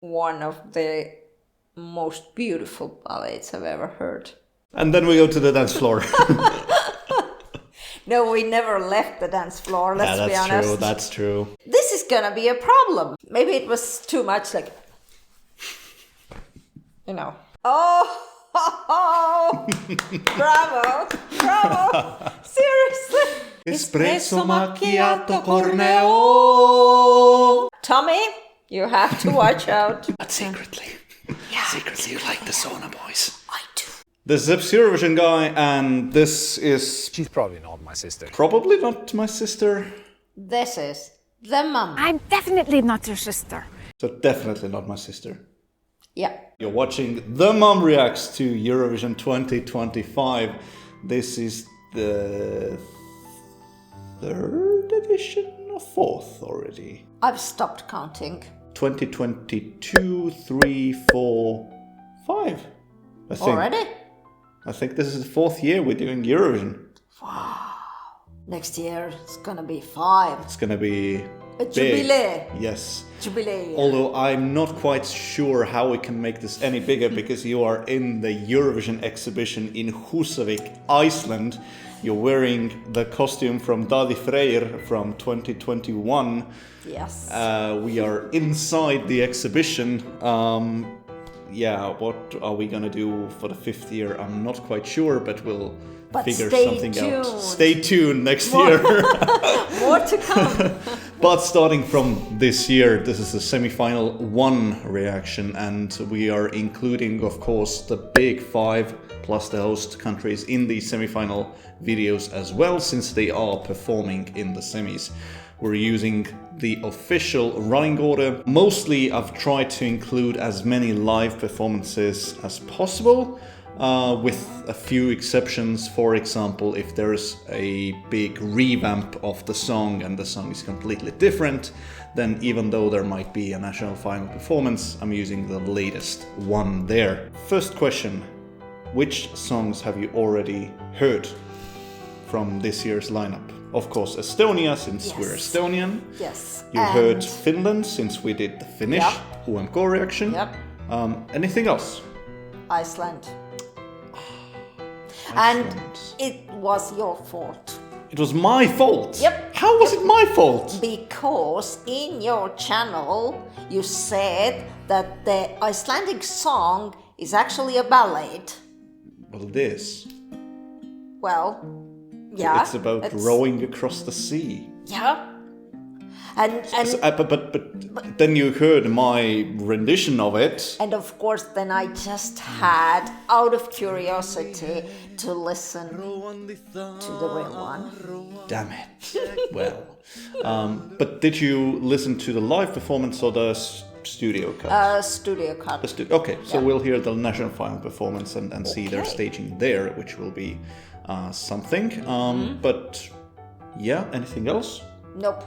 one of the most beautiful ballads I've ever heard. And then we go to the dance floor. No, we never left the dance floor, let's be honest. That's true. This is gonna be a problem. Maybe it was too much, like, you know. Oh, bravo, seriously. Espresso macchiato corneo. Tommy, you have to watch out. But secretly you like the sauna boys. I do. This is Eurovision guy, and this is... She's probably not my sister. Probably not my sister. This is the mum. I'm definitely not your sister. So definitely not my sister. Yeah. You're watching The Mum Reacts to Eurovision 2025. This is the third edition or fourth already? I've stopped counting. 2022, 3, 4, 5. I think. Already? I think this is the fourth year we're doing Eurovision. Wow. Next year it's gonna be 5. It's gonna be A big. jubilee. Yes. Jubilee. Although I'm not quite sure how we can make this any bigger because you are in the Eurovision Exhibition in Húsavík, Iceland. You're wearing the costume from Dadi Freyr from 2021. Yes. We are inside the exhibition. What are we gonna do for the 5th year? I'm not quite sure, but we'll figure something out. Stay tuned next year. More to come. But starting from this year, this is the semi-final 1 reaction, and we are including, of course, the big 5 plus the host countries in the semi-final videos as well, since they are performing in the semis. We're using the official running order. Mostly I've tried to include as many live performances as possible, with a few exceptions. For example, if there's a big revamp of the song and the song is completely different, then even though there might be a national final performance, I'm using the latest one there. First question, which songs have you already heard from this year's lineup? Of course, Estonia, since we're Estonian. Yes. You heard Finland, since we did the Finnish UMK reaction. Yep. Anything else? Iceland. Iceland. And it was your fault. It was my fault? Yep. How was it my fault? Because in your channel you said that the Icelandic song is actually a ballad. Well, it is. Well, yeah. It's about rowing across the sea. Yeah. And But then you heard my rendition of it. And of course, then I just had, out of curiosity, to listen to the real one. Damn it. Well, but did you listen to the live performance or the studio cut? Studio cut. Okay, so we'll hear the national final performance and see their staging there, which will be something. But yeah, anything else? Nope.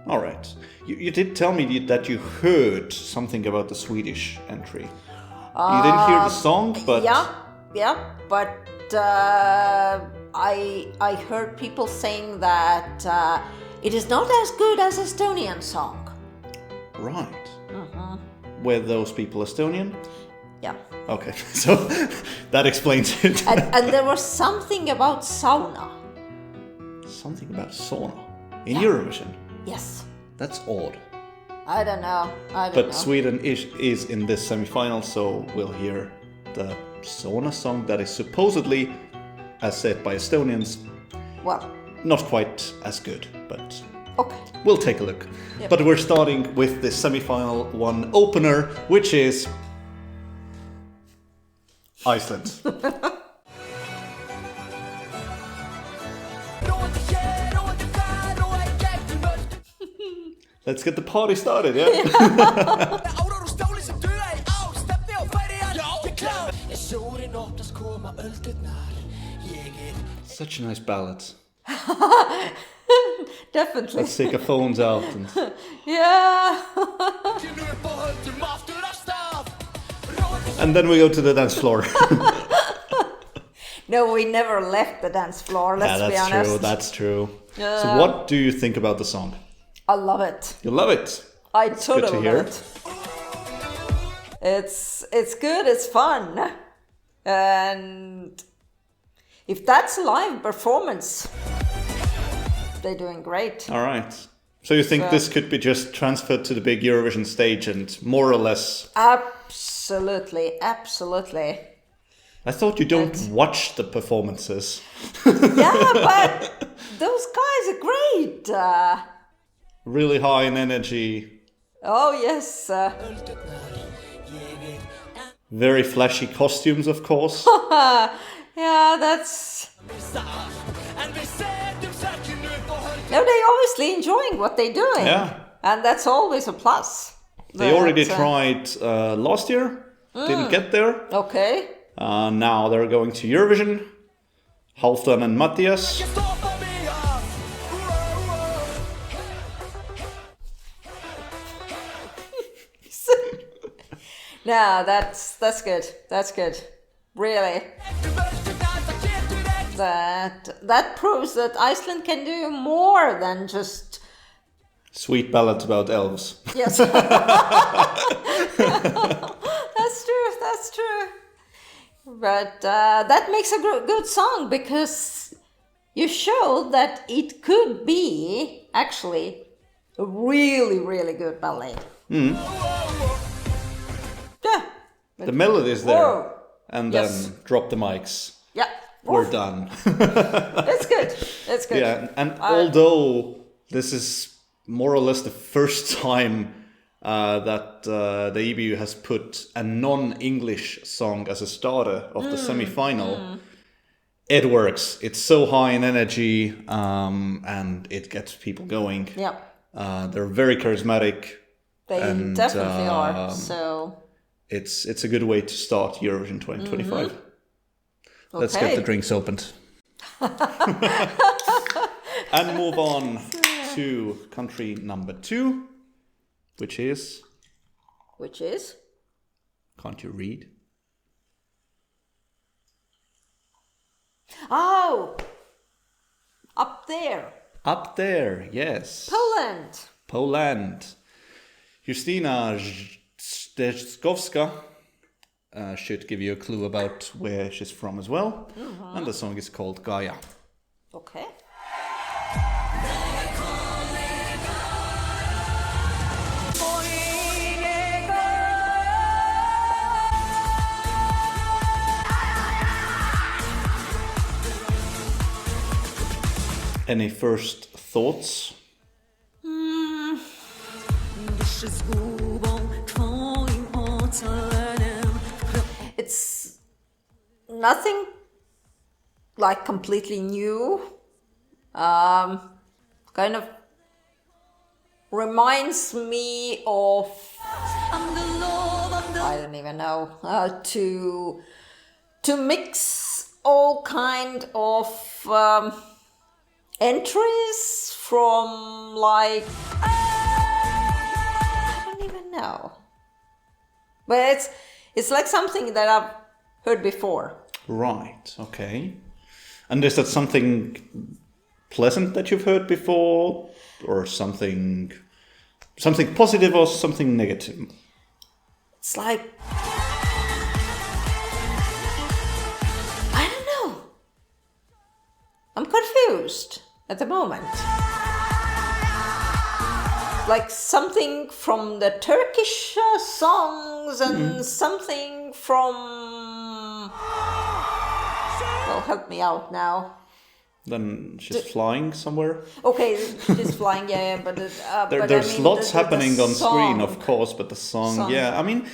All right. You did tell me that you heard something about the Swedish entry. You didn't hear the song, but... Yeah, but I heard people saying that it is not as good as Estonian song. Right. Were those people Estonian? Yeah. Okay, so that explains it. and there was something about sauna. Something about sauna in Eurovision? Yes. That's odd. I don't know. But Sweden is in this semi-final, so we'll hear the sauna song that is supposedly, as said by Estonians, well, not quite as good, but okay. We'll take a look. Yep. But we're starting with the semi-final 1 opener, which is Iceland. Let's get the party started, yeah? Such a nice ballad. Definitely. Let's take our phones out and... Yeah. And then we go to the dance floor. No, we never left the dance floor, let's be honest. That's true. So what do you think about the song? I love it. You love it? I totally good to hear. love it. it's good, it's fun. And if that's a live performance, they're doing great. All right. So you think this could be just transferred to the big Eurovision stage and more or less... Absolutely, absolutely. I thought you don't watch the performances. Yeah, but those guys are great. Really high in energy. Oh, yes. Very flashy costumes, of course. Yeah, that's... No, they're obviously enjoying what they're doing. Yeah. And that's always a plus. They already tried last year. Didn't get there. Okay. Now they're going to Eurovision. Halfdan and Matthias. No, that's good. That's good. Really. That proves that Iceland can do more than just... Sweet ballads about elves. Yes. That's true. But that makes a good song because you showed that it could be actually a really, really good ballet. Mm. Yeah. The melody's there. Whoa. And Yes. then drop the mics. Yeah. We're done. It's good. It's good. Yeah, and although this is more or less the first time that the EBU has put a non-English song as a starter of the semi-final, it works. It's so high in energy, and it gets people going. Yeah. They're very charismatic. They and, definitely are. So it's a good way to start Eurovision 2025. okay. Let's get the drinks opened. And move on to country number 2, which is... Can't you read? Oh! Up there. Up there, yes. Poland. Justina Steczkowska should give you a clue about where she's from as well. And the song is called Gaia. Okay. Any first thoughts? It's nothing like completely new. Kind of reminds me of, I don't even know, to mix all kind of entries from like, I don't even know. But it's like something that I've heard before. Right, okay. And is that something pleasant that you've heard before? Or something positive or something negative? It's like, I don't know. I'm confused at the moment. Like something from the Turkish songs and something from... Well, help me out now. Then she's flying somewhere. Okay, she's flying, yeah, but... but There's I mean, lots the happening on screen, song. of course, but the song, yeah. I mean,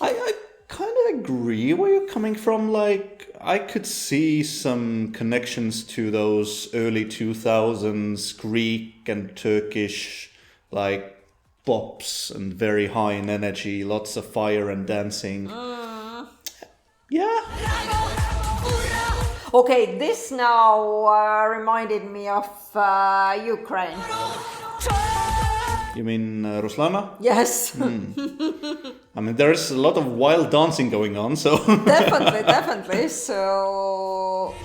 I kind of agree where you're coming from. Like, I could see some connections to those early 2000s Greek and Turkish, like, bops and very high in energy, lots of fire and dancing. Yeah. Okay, this now reminded me of Ukraine. You mean Ruslana? Yes. I mean, there's a lot of wild dancing going on, so... Definitely. So...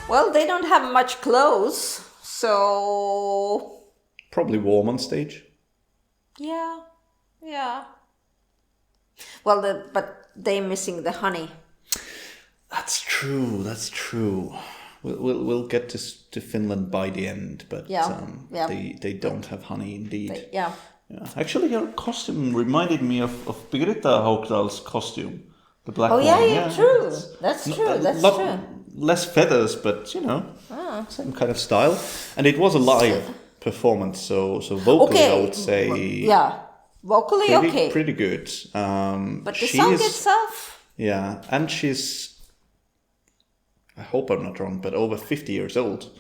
Well, they don't have much clothes, So Probably warm on stage. yeah. Well, but they're missing the honey. That's true. We'll get to Finland by the end, but they don't have honey indeed. Yeah. Actually, your costume reminded me of Birgitta Haukdal's costume, the black Oh one. yeah, true. That's true. True. Less feathers, but same kind of style. And it was a live performance, so vocally I would say vocally pretty good. But the song itself, and she's, I hope I'm not wrong, but over 50 years old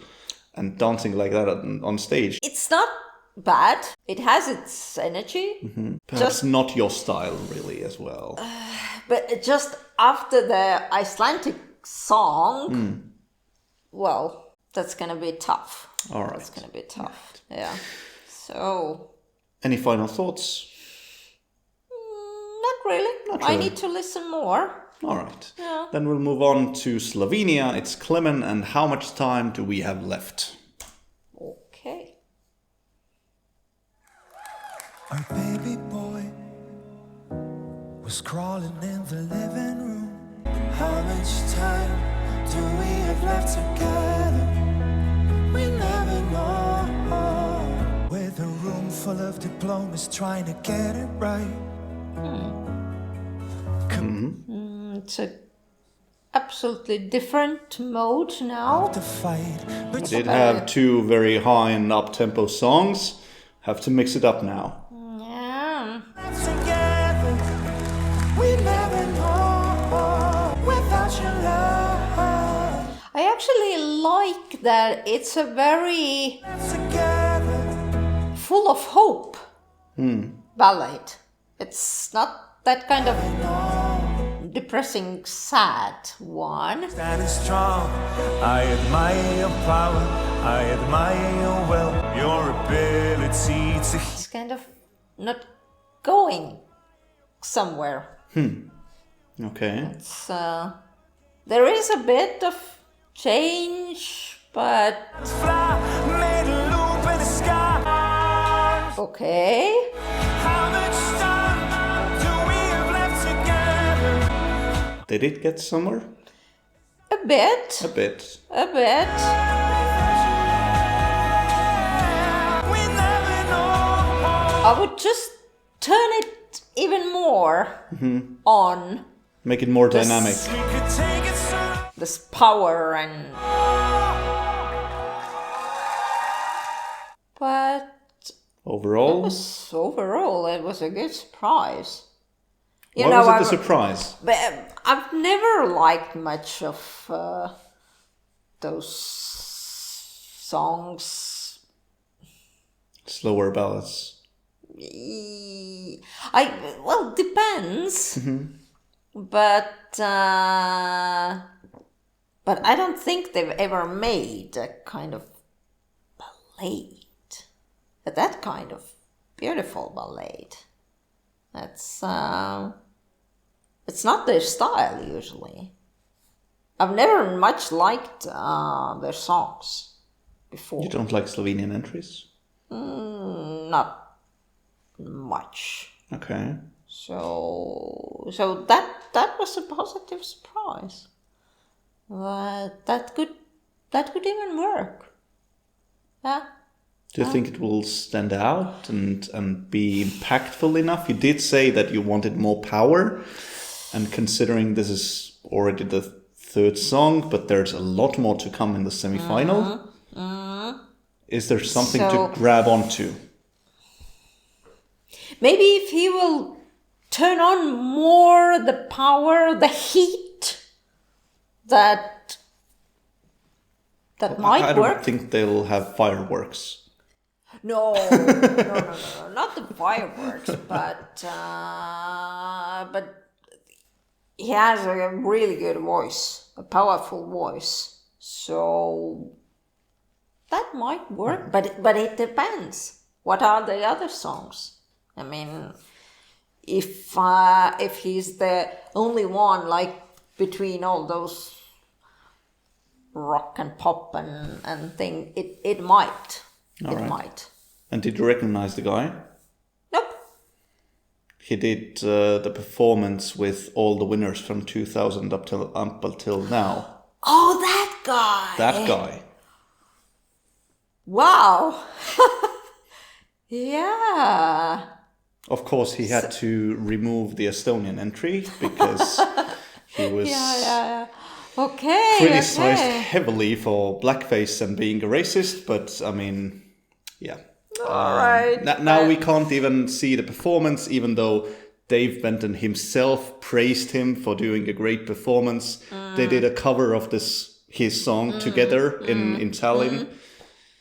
and dancing like that on stage. it's not bad. It has its energy. Perhaps not your style really as well. But just after the Icelandic song, well, that's gonna be tough. All right. That's gonna be tough. Yeah. So. Any final thoughts? Not really. I need to listen more. All right. Yeah. Then we'll move on to Slovenia. It's Klemen, and how much time do we have left? Okay. Our baby boy was crawling in the living room. How much time do we have left together? We never know. With a room full of diplomas trying to get it right. It's a absolutely different mode now. To fight, We did have two very high and up-tempo songs. Have to mix it up now. Yeah. together, we never know without your love. I actually like that it's a very Together, full of hope ballad. It's not that kind of depressing, sad one. standing strong. I admire your power. I admire your will, your ability to. It's kind of not going somewhere. Okay. It's, there is a bit of change, but Fly, made a loop in the sky. okay. How much time do we have left together? Did it get somewhere? A bit. A bit. A bit. We never know. I would just turn it even more on Make it more dynamic. We could take it soon. this power and. But Overall, overall, it was a good surprise. why was it a surprise? But I've never liked much of those songs. Slower ballads. Well, depends. But I don't think they've ever made a kind of ballad, that kind of beautiful ballad. That's it's not their style usually. I've never much liked their songs before. You don't like Slovenian entries? Not much. Okay. So that was a positive surprise. That could even work. Yeah. Do you think it will stand out and be impactful enough? You did say that you wanted more power, and considering this is already the third song, but there's a lot more to come in the semi-final. Is there something So- to grab onto? Maybe if he will turn on more the power, the heat, that might I don't work. think they'll have fireworks. No, not the fireworks, but he has a really good voice, a powerful voice. So that might work, but it depends. What are the other songs? I mean, if he's the only one, like between all those rock and pop and thing. It might. Might. And did you recognize the guy? Nope. He did the performance with all the winners from 2000 up until now. Oh, that guy. That guy. Wow. Yeah. Of course, he had to remove the Estonian entry because he was criticized heavily for blackface and being a racist. But I mean, yeah. All right. Now we can't even see the performance, even though Dave Benton himself praised him for doing a great performance. They did a cover of his song together in Tallinn.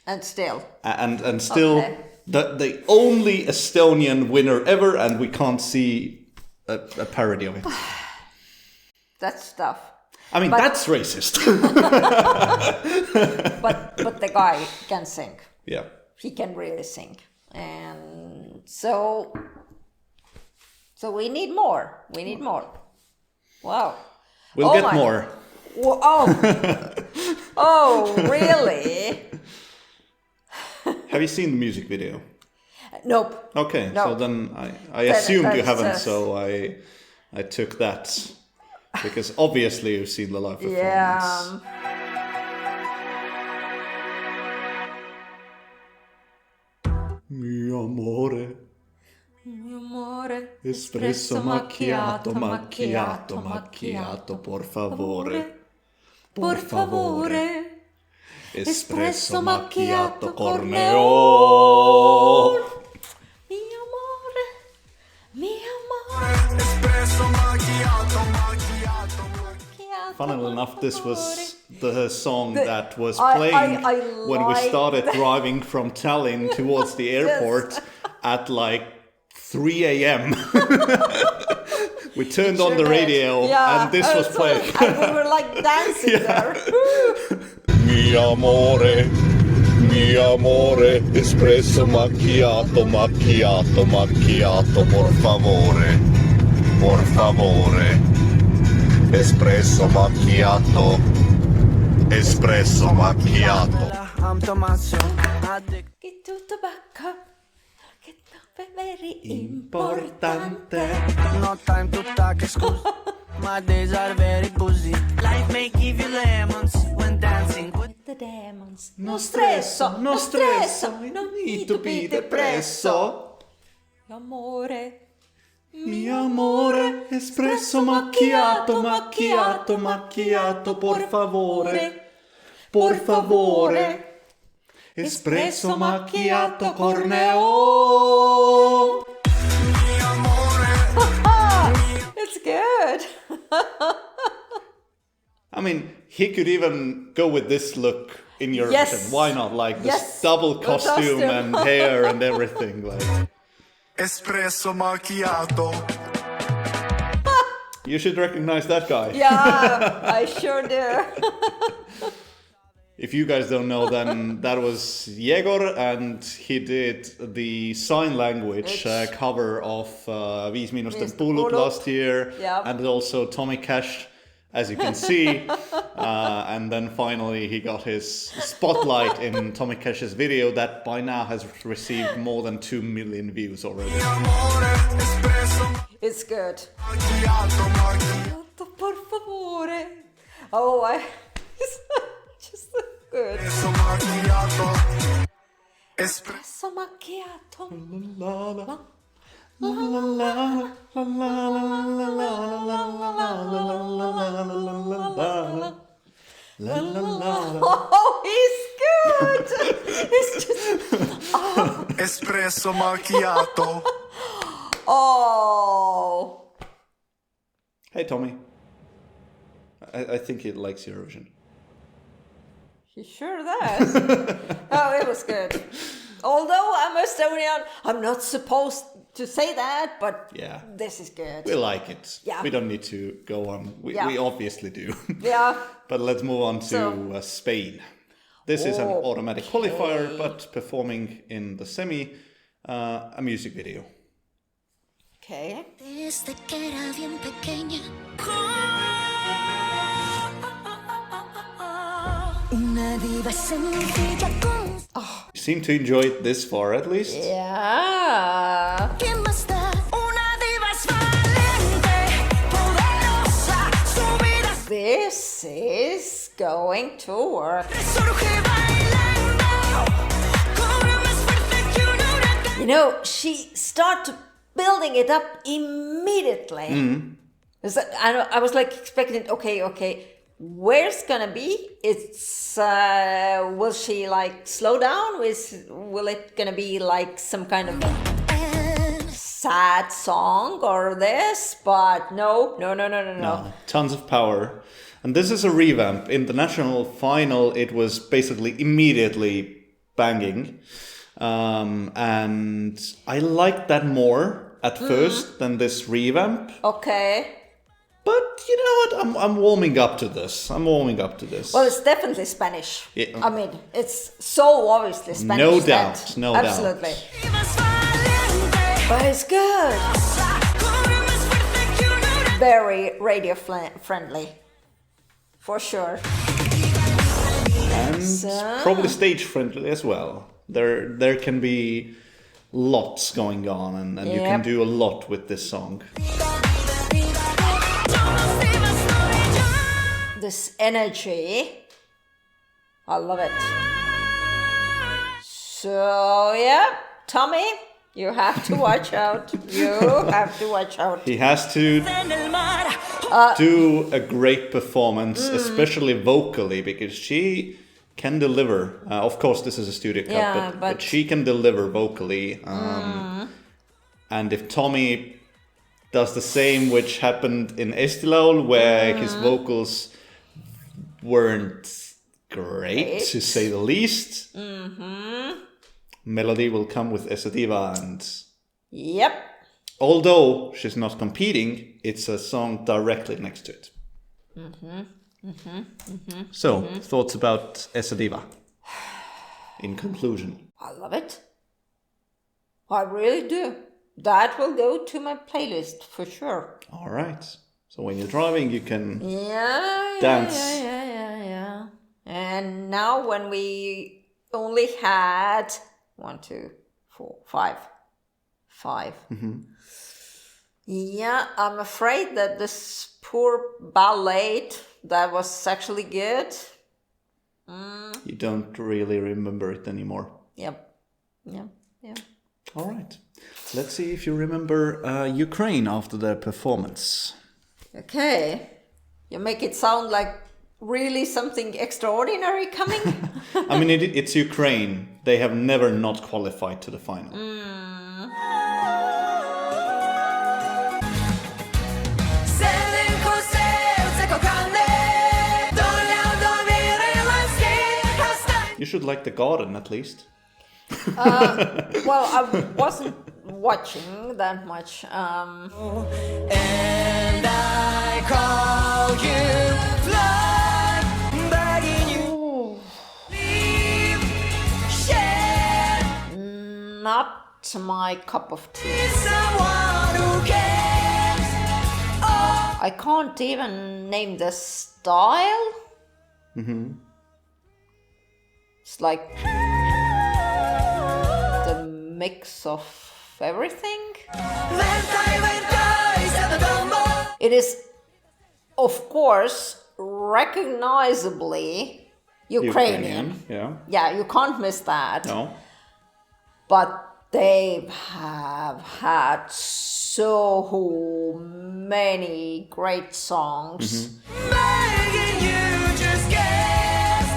And still. And still, the only Estonian winner ever, and we can't see a parody of it. That's tough. I mean, that's racist. but the guy can sing. Yeah. He can really sing. And so we need more. We need more. Wow. We'll get more. Oh, really? Have you seen the music video? Nope. Okay, No. so then I assumed you haven't, so I took that. Because obviously you've seen the live performance. Yeah. Mi amore. Espresso macchiato, macchiato, macchiato, por favore. Por favore. Espresso macchiato corneo. Mi amore. Mi amore. Espresso macchiato, macchiato, macchiato. Funnily enough, this was the song that was playing when we started driving from Tallinn towards the airport at like 3 a.m. We turned on the radio and this was playing. And we were like dancing there. Mi amore, espresso macchiato, macchiato, macchiato, por favore, por favore. Espresso macchiato, espresso macchiato. I'm Tommaso. Che tutto bacca, che è very Importante. No time to talk, excuse. My days are very busy. Life may give you lemons when dancing with the demons. No stresso, no stresso, no need to be depresso. Amore. Mi amore, espresso macchiato, macchiato, macchiato, por favore, por favore. Espresso macchiato corneo. mi amore. It's good. I mean, he could even go with this look in Eurovision. Yes. Why not? Like this Yes. double The costume costume. and hair and everything. Like, Espresso macchiato. you should recognize that guy. Yeah, I sure do. If you guys don't know, then that was Yegor, and he did the sign language cover of Viis Miinust and Pulut last year, Yep. and also Tommy Cash, as you can see. And then finally he got his spotlight in Tommy Cash's video that by now has received more than 2 million views already. It's good. Macchiato, macchiato. Por favore. Oh, just good. Espresso macchiato. Espresso macchiato. Oh, he's good. It's just. Espresso macchiato. Oh. Hey Tommy, I think he likes Eurovision. He sure does. Oh, it was good. Although I'm Estonian, I'm not supposed to say that, but Yeah. this is good. We like it. Yeah. We don't need to go on. We obviously do. Yeah. But let's move on to Spain. This is an automatic qualifier, but performing in the semi, a music video. Okay. Desde que era bien pequeña. Una diva significa con... You seem to enjoy it this far, at least. Yeah. ¿Quién más da? Una diva es valiente, poderosa, su vida This is going to work. resurge bailando, cobra más fuerte que un huracán. You know, she started building it up immediately. I was like expecting, okay, where's gonna be? It's will she like slow down? Will it gonna be like some kind of sad song or this? But no. Tons of power. And this is a revamp. In the national final, it was basically immediately banging. And I liked that more at first than this revamp. Okay. But you know what? I'm warming up to this. Well, it's definitely Spanish. Yeah. I mean, it's so obviously Spanish. No that- doubt, no doubt. Absolutely. Diva es valiente, But it's good. cobra más fuerte que un huracán. Very radio friendly. For sure. And probably stage friendly as well. There can be lots going on, and you can Yep. do a lot with this song. This energy, I love it. So yeah, Tommy, you have to watch out. He has to En el mar, do a great performance, especially vocally, because she can deliver. Of course, this is a studio cut, Yeah, but but- she can deliver vocally. And if Tommy does the same, which happened in Estilol, where his vocals weren't great, to say the least, Melody will come with Esa Diva, and Yep. although she's not competing, it's a song directly next to it. So, thoughts about Esa Diva? In conclusion. I love it. I really do. That will go to my playlist for sure. All right. So when you're driving, you can Yeah. Dance. Yeah. And now when we only had 1, 2, 4, 5. Yeah, I'm afraid that this poor ballet that was actually good. You don't really remember it anymore. Yep. All right. Let's see if you remember Ukraine after their performance. Okay. You make it sound like really something extraordinary coming. I mean, it's Ukraine. They have never not qualified to the final. You should like the garden at least. Well, I wasn't watching that much. And I call you blood, begging you leave, share Not my cup of tea. someone who cares. Oh, I can't even name the style. It's like the mix of everything. It is, of course, recognizably Ukrainian. Yeah. Yeah, you can't miss that. No. But they have had so many great songs. begging you just guess.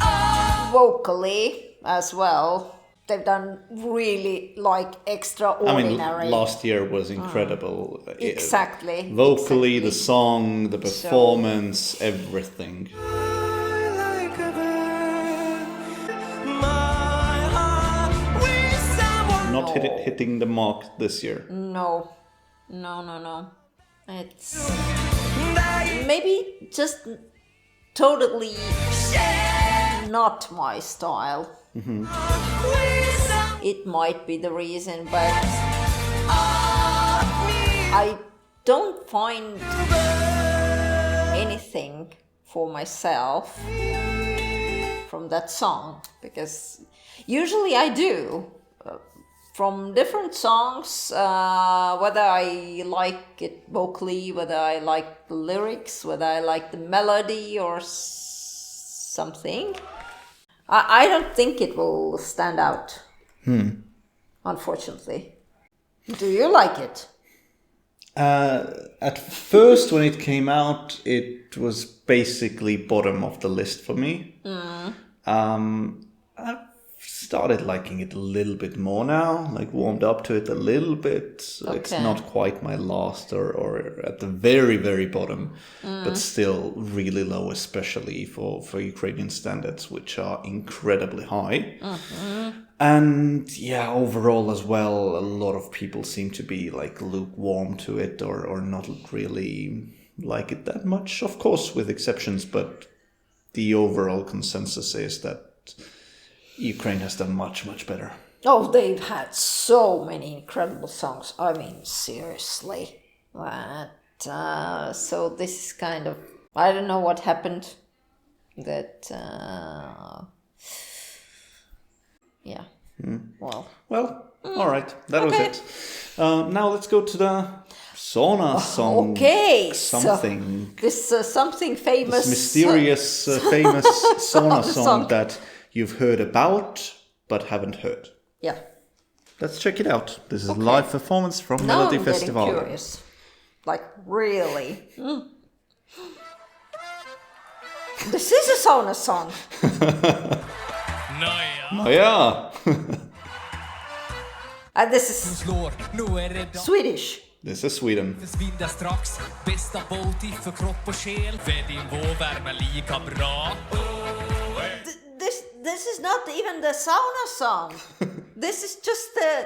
Oh, Vocally as well. They've done really like I extraordinary. mean, last year was incredible. Exactly. Vocally, the song, the performance, everything. like a bird, my heart with someone. Not hitting the mark this year. No. It's maybe just totally not my style. It might be the reason, but I don't find anything for myself. from that song, because usually I do. From different songs, whether I like it vocally, whether I like the lyrics, whether I like the melody or something, I don't think it will stand out, unfortunately. Do you like it? At first, when it came out, it was basically bottom of the list for me. I've started liking it a little bit more now, like warmed up to it a little bit. Okay. It's not quite my last or at the very, very bottom, but still really low, especially for Ukrainian standards, which are incredibly high. And yeah, overall as well, a lot of people seem to be like lukewarm to it or not really like it that much, of course, with exceptions, but the overall consensus is that Ukraine has done much, much better. Oh, they've had so many incredible songs. I mean, seriously. But, so this is kind of... I don't know what happened. That... yeah. Well, all right. That Okay. was it. Now let's go to the sauna song. okay. Something. So, this something famous... This mysterious, famous sauna song. song that you've heard about but haven't heard. Yeah. Let's check it out. This is a live performance from Now Melody I'm Festival. getting curious. Like, really. This is a sauna song. Oh, yeah. And this is slår. Nu är det dags. Swedish. This is Sweden. Svinda strax. Bästa Baltic för kropp och själ. För din vårvärme lika bra. This is not even the sauna song. This is just the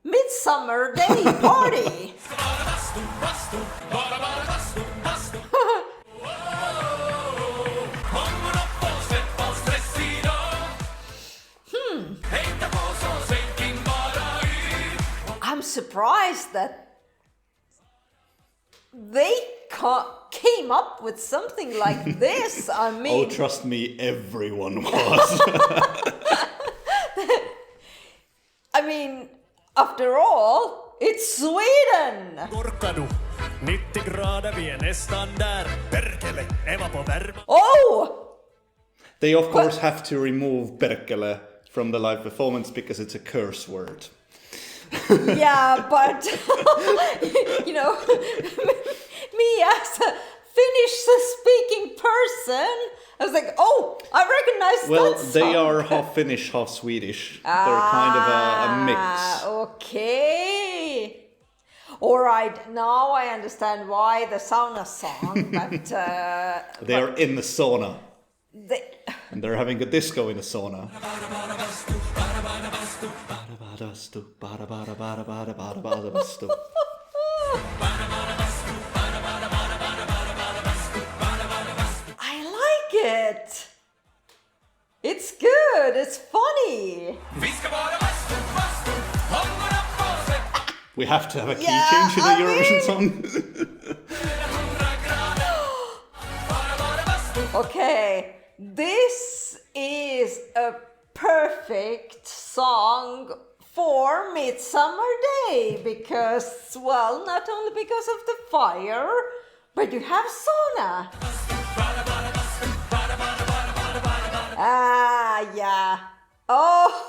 midsummer day party. I'm surprised that they came up with something like this. I Oh, mean, trust me, everyone was. I mean, after all, it's Sweden. Korkadu, 90 grader, vi är nästan där. Perkele, Eva på värme. Oh, They of course have to remove Perkele from the live performance because it's a curse word. yeah, but you know, me as a Finnish-speaking person, I was like, oh, I recognize Well, that they song. are half Finnish, half Swedish. They're kind of a mix. Okay. All right, now I understand why the sauna song, but They are in the sauna. they, And they're having a disco in the sauna. I like it. It's good. It's funny. We have to have a key Yeah, change in the I Eurovision song. Okay, this is a perfect song for Midsummer Day because, well, not only because of the fire, but you have sauna. Ah, yeah. Oh,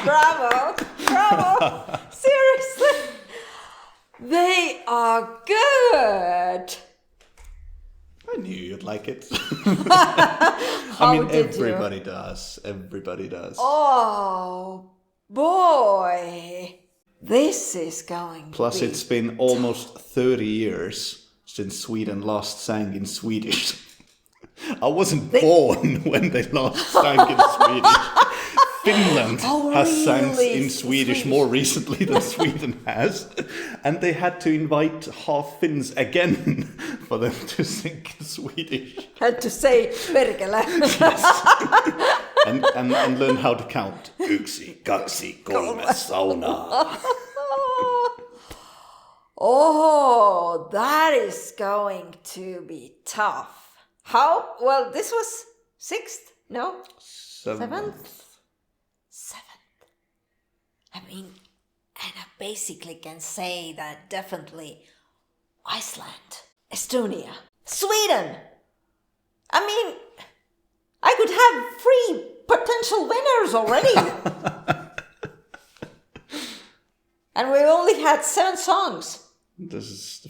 bravo, bravo. Seriously, they are good. I knew you'd like it. How I mean, did you? everybody does. Everybody does. Oh boy, this is going. Plus, to be it's been almost 30 years since Sweden last sang in Swedish. I wasn't born when they last sang in Swedish. Finland has sang really? in Swedish more recently than Sweden has, and they had to invite half Finns again for them to sing in Swedish had to say perkele. and learn how to count. Yksi, kaksi, kolme, sauna. Oh, that is going to be tough. How? Well, this was 6th? No? 7th. 7th. I mean, and I basically can say that definitely Iceland, Estonia, Sweden. I mean, I could have 3 potential winners already. And we only had 7 songs. This is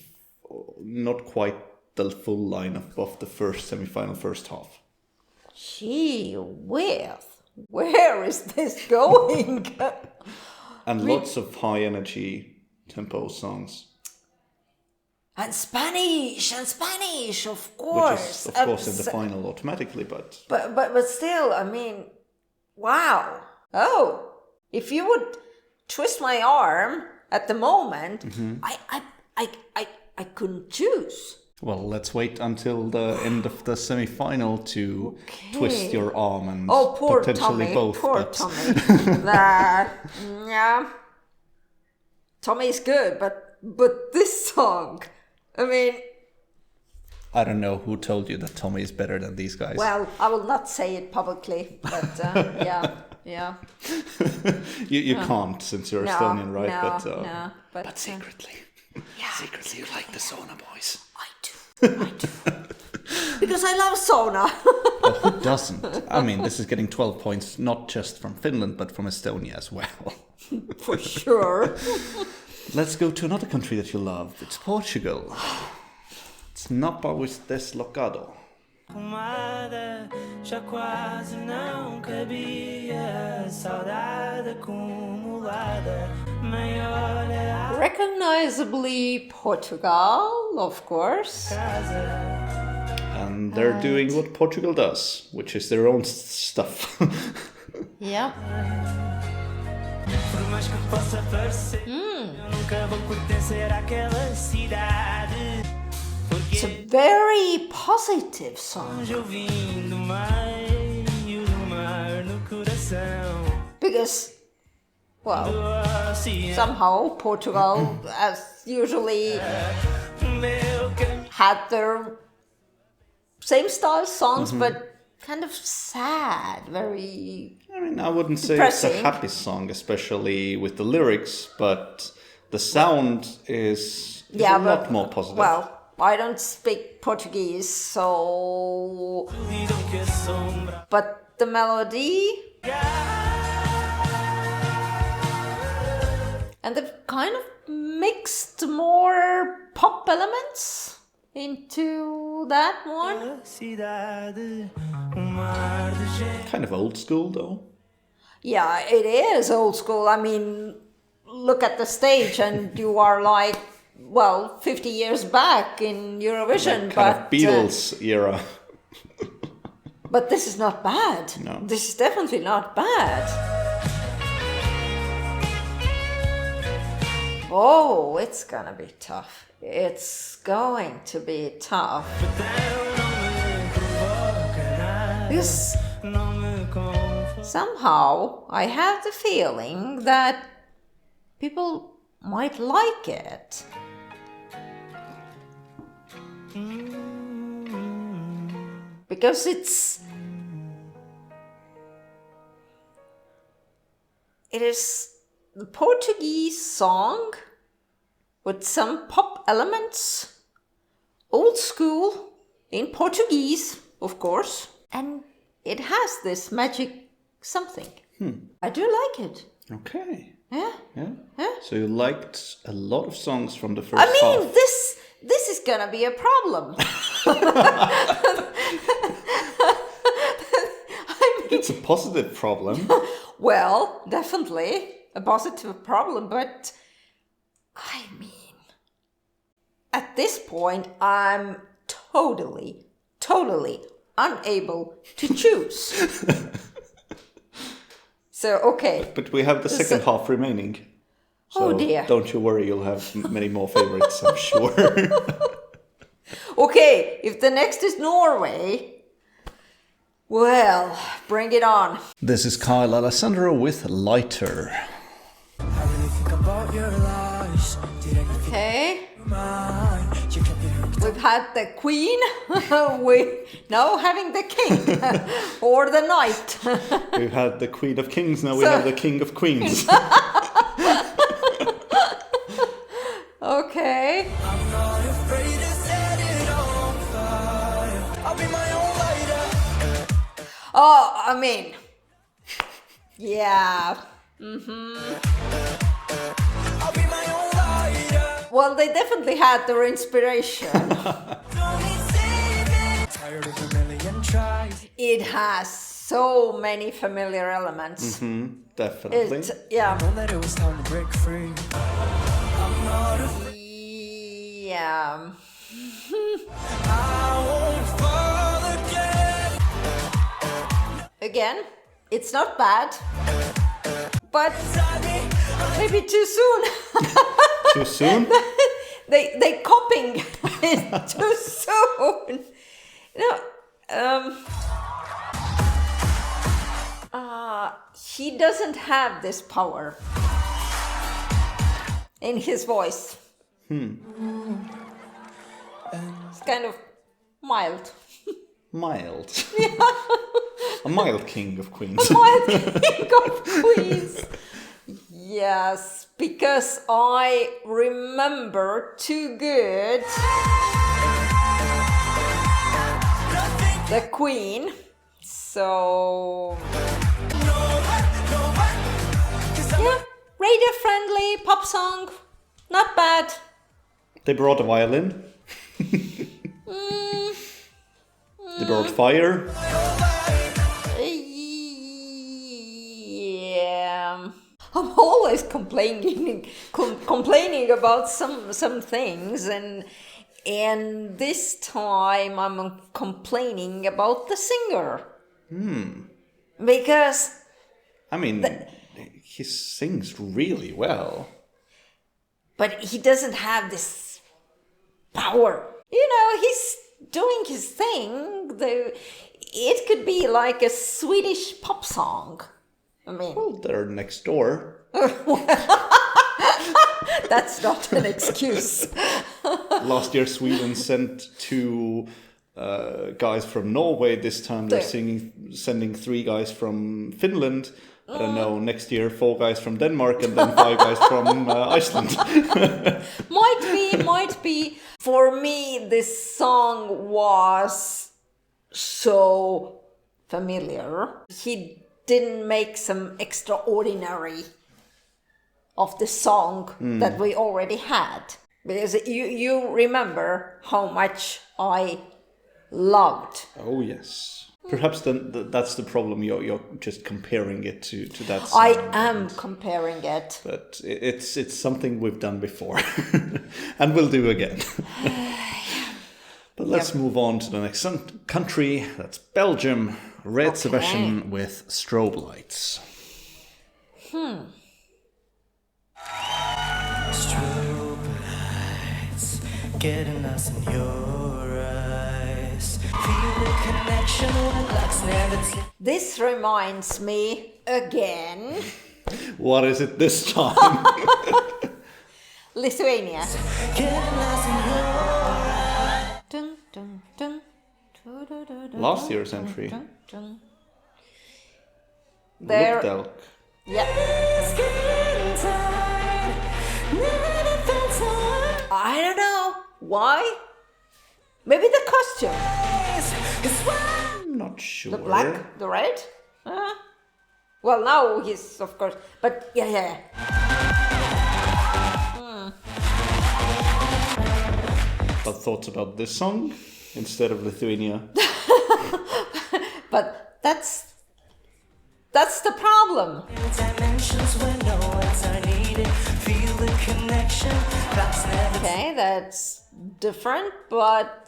not quite the full lineup of the first semi-final first half. Gee whiz, where is this going? And lots of high energy tempo songs. And Spanish, of Which course. is, of course, in the final automatically, but... But still, I mean, wow. Oh, if you would twist my arm at the moment, I couldn't choose. Well, let's wait until the end of the semi-final to twist your arm and Poor potentially Tommy, both. poor but... Tommy. Yeah. Tommy is good, but this song, I mean... I don't know who told you that Tommy is better than these guys. Well, I will not say it publicly, but yeah. you can't, since you're Estonian, right? No, but secretly. Secretly you like the sauna boys. I do. Because I love sauna. Well, who doesn't? I mean, this is getting 12 points, not just from Finland, but from Estonia as well. For sure. Let's go to another country that you love. It's Portugal. It's Napa with Deslocado. Arrumada, já quase não cabia, saudade acumulada, maior é a Recognizably Portugal, of course. And they're doing what Portugal does, which is their own stuff. Yeah. Por mais que possa parecer, eu nunca vou pertencer àquela cidade. It's a very positive song. Eu vim do meio do mar no coração. Because, well, somehow Portugal, as usually, had their same style songs, but kind of sad, very... I mean, I wouldn't say depressing. It's a happy song, especially with the lyrics, but the sound is a lot more positive. Well, I don't speak Portuguese, so... But the melody... And they've kind of mixed more pop elements into that one. Kind of old school, though. Yeah, it is old school. I mean, look at the stage and you are like, well, 50 years back in Eurovision. Like kind of Beatles era. But this is not bad. No. This is definitely not bad. Oh, it's gonna be tough. It's going to be tough. Because somehow I have the feeling that people might like it. Because it is the Portuguese song with some pop elements, old school, in Portuguese, of course, and it has this magic something. I do like it. Okay. Yeah. Yeah. So you liked a lot of songs from the first I mean, half. this is gonna be a problem. It's a positive problem. Well, definitely a positive problem, but I mean, at this point, I'm totally unable to choose. So, okay. But we have the second half remaining. So Oh dear. Don't you worry, you'll have many more favorites, I'm sure. Okay, if the next is Norway, well, bring it on. This is Kyle Alessandro with Lighter. I really think about your lies. Did I Okay. mine? You kept it We've had the queen, we now having the king or the knight. We've had the Queen of Kings, now we have the King of Queens. Okay. I'm not afraid to set it on fire. I'll be my own lighter. Oh, I mean, yeah. I'll be my own lighter. Well, they definitely had their inspiration. Don't need saving. Tired of a million tries. It has so many familiar elements. Definitely. Yeah. Know that it was time to break free. I'm not afraid. Yeah. I won't fall again. Again, it's not bad, but maybe too soon. Too soon? they copying it too soon. He doesn't have this power in his voice. It's kind of mild. Mild. A mild King of Queens. Mild King of Queens. Yes, because I remember too good the Queen. So yeah, radio friendly pop song, not bad. They brought a violin. They brought fire. Yeah, I'm always complaining about some things, and this time I'm complaining about the singer. Because I mean, he sings really well. but he doesn't have this power. You know, he's doing his thing. It could be like a Swedish pop song. I mean, Well, they're next door. that's not an excuse. Last year, Sweden sent two guys from Norway. This time, they're sending 3 guys from Finland. I don't know. Next year, 4 guys from Denmark, and then 5 guys from Iceland. Might be. For me, this song was so familiar. He didn't make some extraordinary of the song that we already had. Because you remember how much I loved. Oh yes. Perhaps then that's the problem. You're just comparing it to that song. I am comparing it. But it's something we've done before, and we'll do again. But let's move on to the next country. That's Belgium. Red Sebastian with Strobe Lights. Strobe lights getting us in your eyes. Feel the connection when locks never slip. This reminds me again, What is it this time? Lithuania. Getting us in your eyes. Dun, dun, dun, dun, dun, dun, dun, Last year's entry. dun, dun. There, Looked out. yeah. I don't know why. Maybe the costume, I'm not sure. the black, the red. Well, now he's of course, but yeah. But thoughts about this song instead of Lithuania? But that's the problem. Dimensions where no words are needed. Feel the connection. Clocks never Okay, that's different, but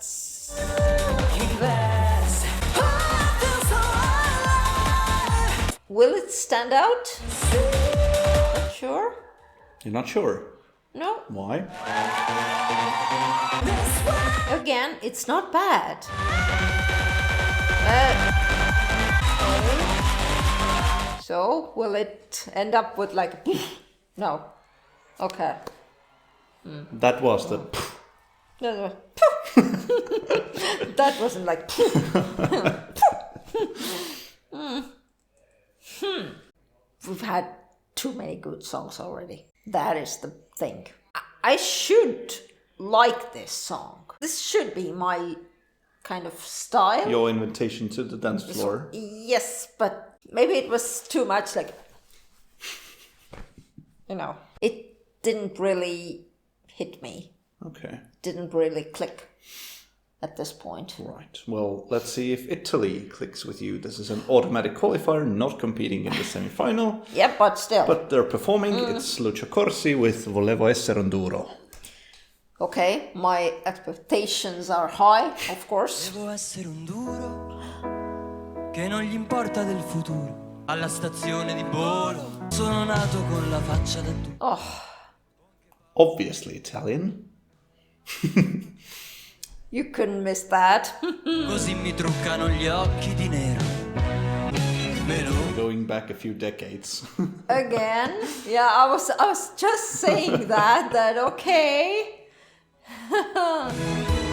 glass. will it stand out? Not sure. You're not sure. No. Why? Again, it's not bad. So, will it end up with like no? Okay. That was the. No. That wasn't like. We've had too many good songs already. That is the thing. I should like this song. This should be my kind of style. Your invitation to the dance floor. Yes, but maybe it was too much like, it didn't really hit me. Okay. Didn't really click at this point. Right. Well, let's see if Italy clicks with you. This is an automatic qualifier, not competing in the semi-final. Yeah, but still. But they're performing. It's Lucio Corsi with Volevo essere un duro. Okay, my expectations are high, of course. Devo essere un duro che non gli importa del futuro. Alla stazione di volo sono nato con la faccia da duro. Obviously Italian. You couldn't miss that. Così mi truccano gli occhi di nero. Going back a few decades. Again, yeah, I was just saying that okay.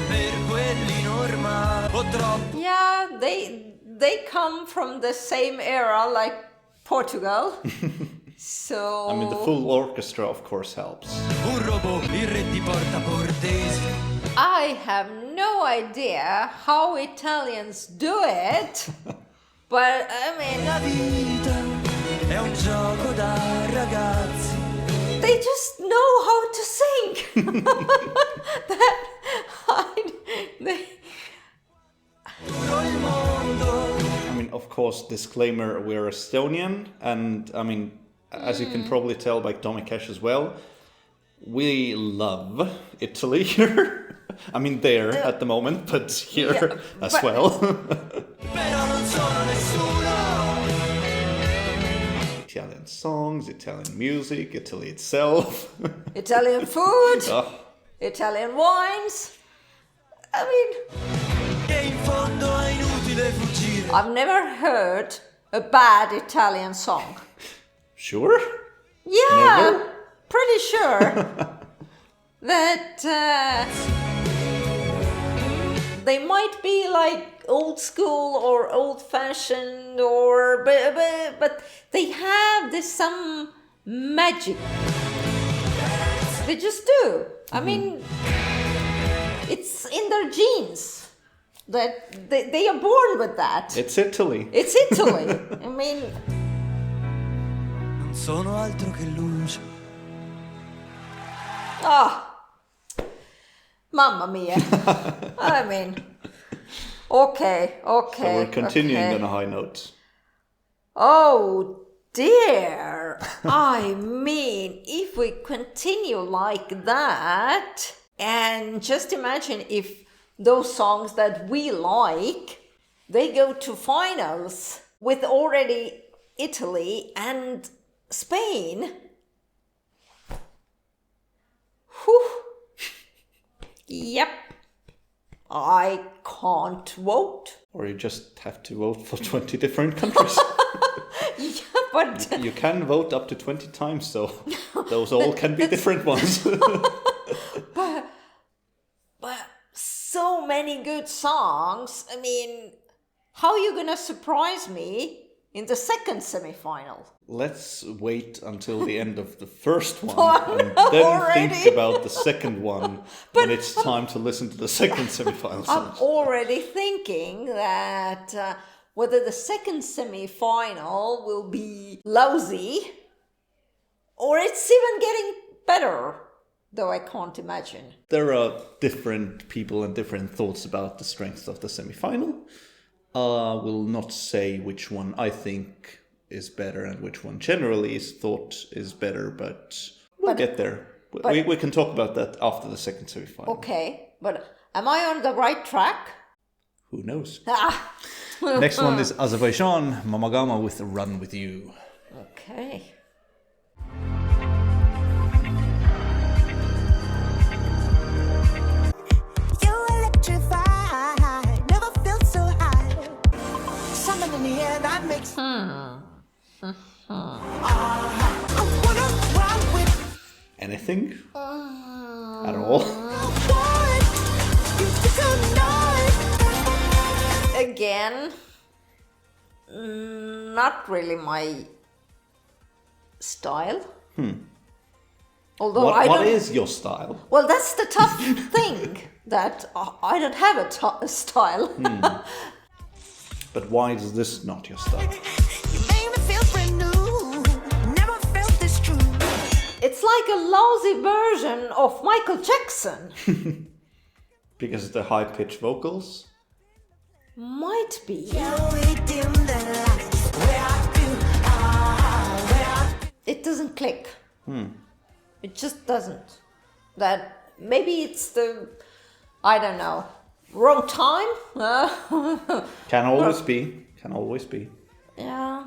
Per quelli normali o troppo. Yeah, they come from the same era like Portugal. So I mean, the full orchestra, of course, helps. Un robot, il re di porta portese. I have no idea how Italians do it, but I mean, La vita è un gioco da ragazzi. they just know how to sing. I mean, of course, disclaimer, we're Estonian, and I mean, as you can probably tell by Tommy Cash as well, we love Italy here. I mean, there at the moment, but here as well. Però non sono nessuno. Italian songs, Italian music, Italy itself. Italian food, Oh, Italian wines. I mean, E in fondo è inutile fuggire. I've never heard a bad Italian song. sure? Yeah, Never? pretty sure that they might be like old school or old fashioned, or but they have this some magic. They just do. I mean, it's in their genes that they are born with that. It's Italy. It's Italy. I mean, Non sono altro che luce. mamma mia. I mean, okay. So we're continuing okay. on a high note. Oh dear. I mean, if we continue like that, and just imagine if those songs that we like, they go to finals with already Italy and Spain. Whew. Yep. I can't vote. Or you just have to vote for 20 different countries. Yeah, but You can vote up to 20 times, so those all can be different ones. but so many good songs. I mean, how are you gonna surprise me in the second semi-final? Let's wait until the end of the first one Oh, and no, then already? think about the second one when it's time to listen to the second semi-final I'm songs. already thinking that whether the second semi-final will be lousy or it's even getting better, though I can't imagine. There are different people and different thoughts about the strength of the semi-final. Will not say which one I think is better and which one generally is thought is better, but we'll get there. We can talk about that after the second semi-final. Okay, but am I on the right track? Who knows? Ah. Next one is Azerbaijan, Mamagama with Run With You. Okay. You electrify, never felt so high. Something in the air that makes. I wanna run with Anything? At all? one. You again, not really my style. Although What is your style? Well, that's the tough thing, that I don't have a style. But why is this not your style? You made me feel brand new. Never felt this true. It's like a lousy version of Michael Jackson. Because of the high-pitched vocals? Might be. Can we dim the lights? Where I do, where I It doesn't click. It just doesn't. That maybe it's the, I don't know, wrong time? Can always be. Can always be. Yeah.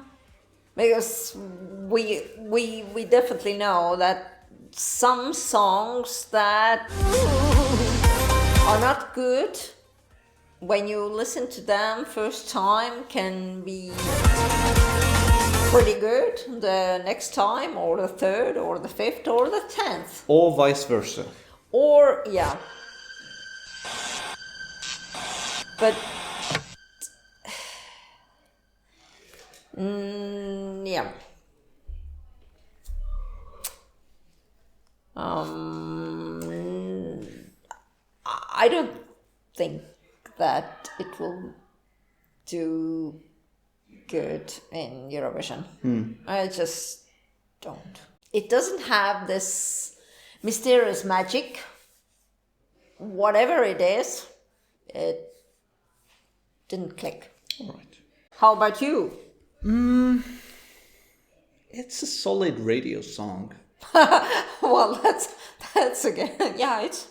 Because we definitely know that some songs that are not good, when you listen to them first time, can be pretty good the next time, or the third, or the fifth, or the 10th. Or vice versa. Or, yeah. But, yeah. I don't think that it will do good in Eurovision. I just don't. It doesn't have this mysterious magic. Whatever it is, it didn't click. All right. How about you? It's a solid radio song. Well, that's again, yeah, it's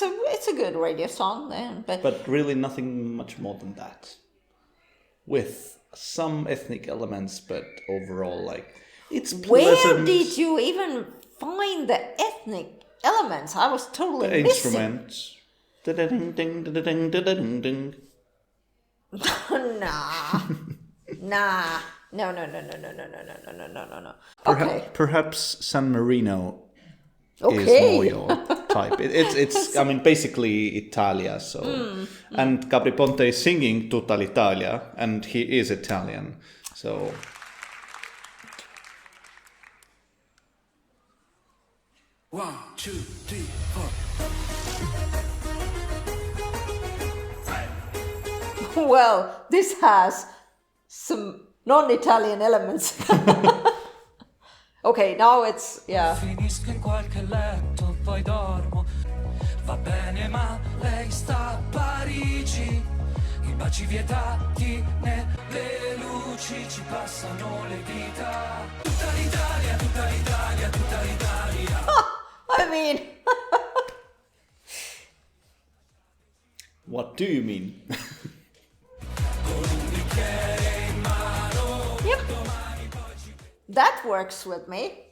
a good radio song then, But really nothing much more than that. With some ethnic elements, but overall, like, it's pleasant. where did you even find the ethnic elements? I was totally The missing. instruments. Da-da-ding, ding, da-da-ding, da-da-ding, ding. Nah. No. Okay. Perhaps San Marino is Okay. more your type. It's I mean, basically Italia, so. And Gabri Ponte is singing Tutta l'Italia, and he is Italian, so. One, two, three, four. Well, this has some non-Italian elements. Okay, now it's, yeah. Finisco in qualche letto, poi dormo. Va bene, ma lei sta a Parigi. I baci vietati nelle luci ci passano le dita. Tutta l'Italia, tutta l'Italia, tutta l'Italia. I mean, What do you mean? yep. That works with me.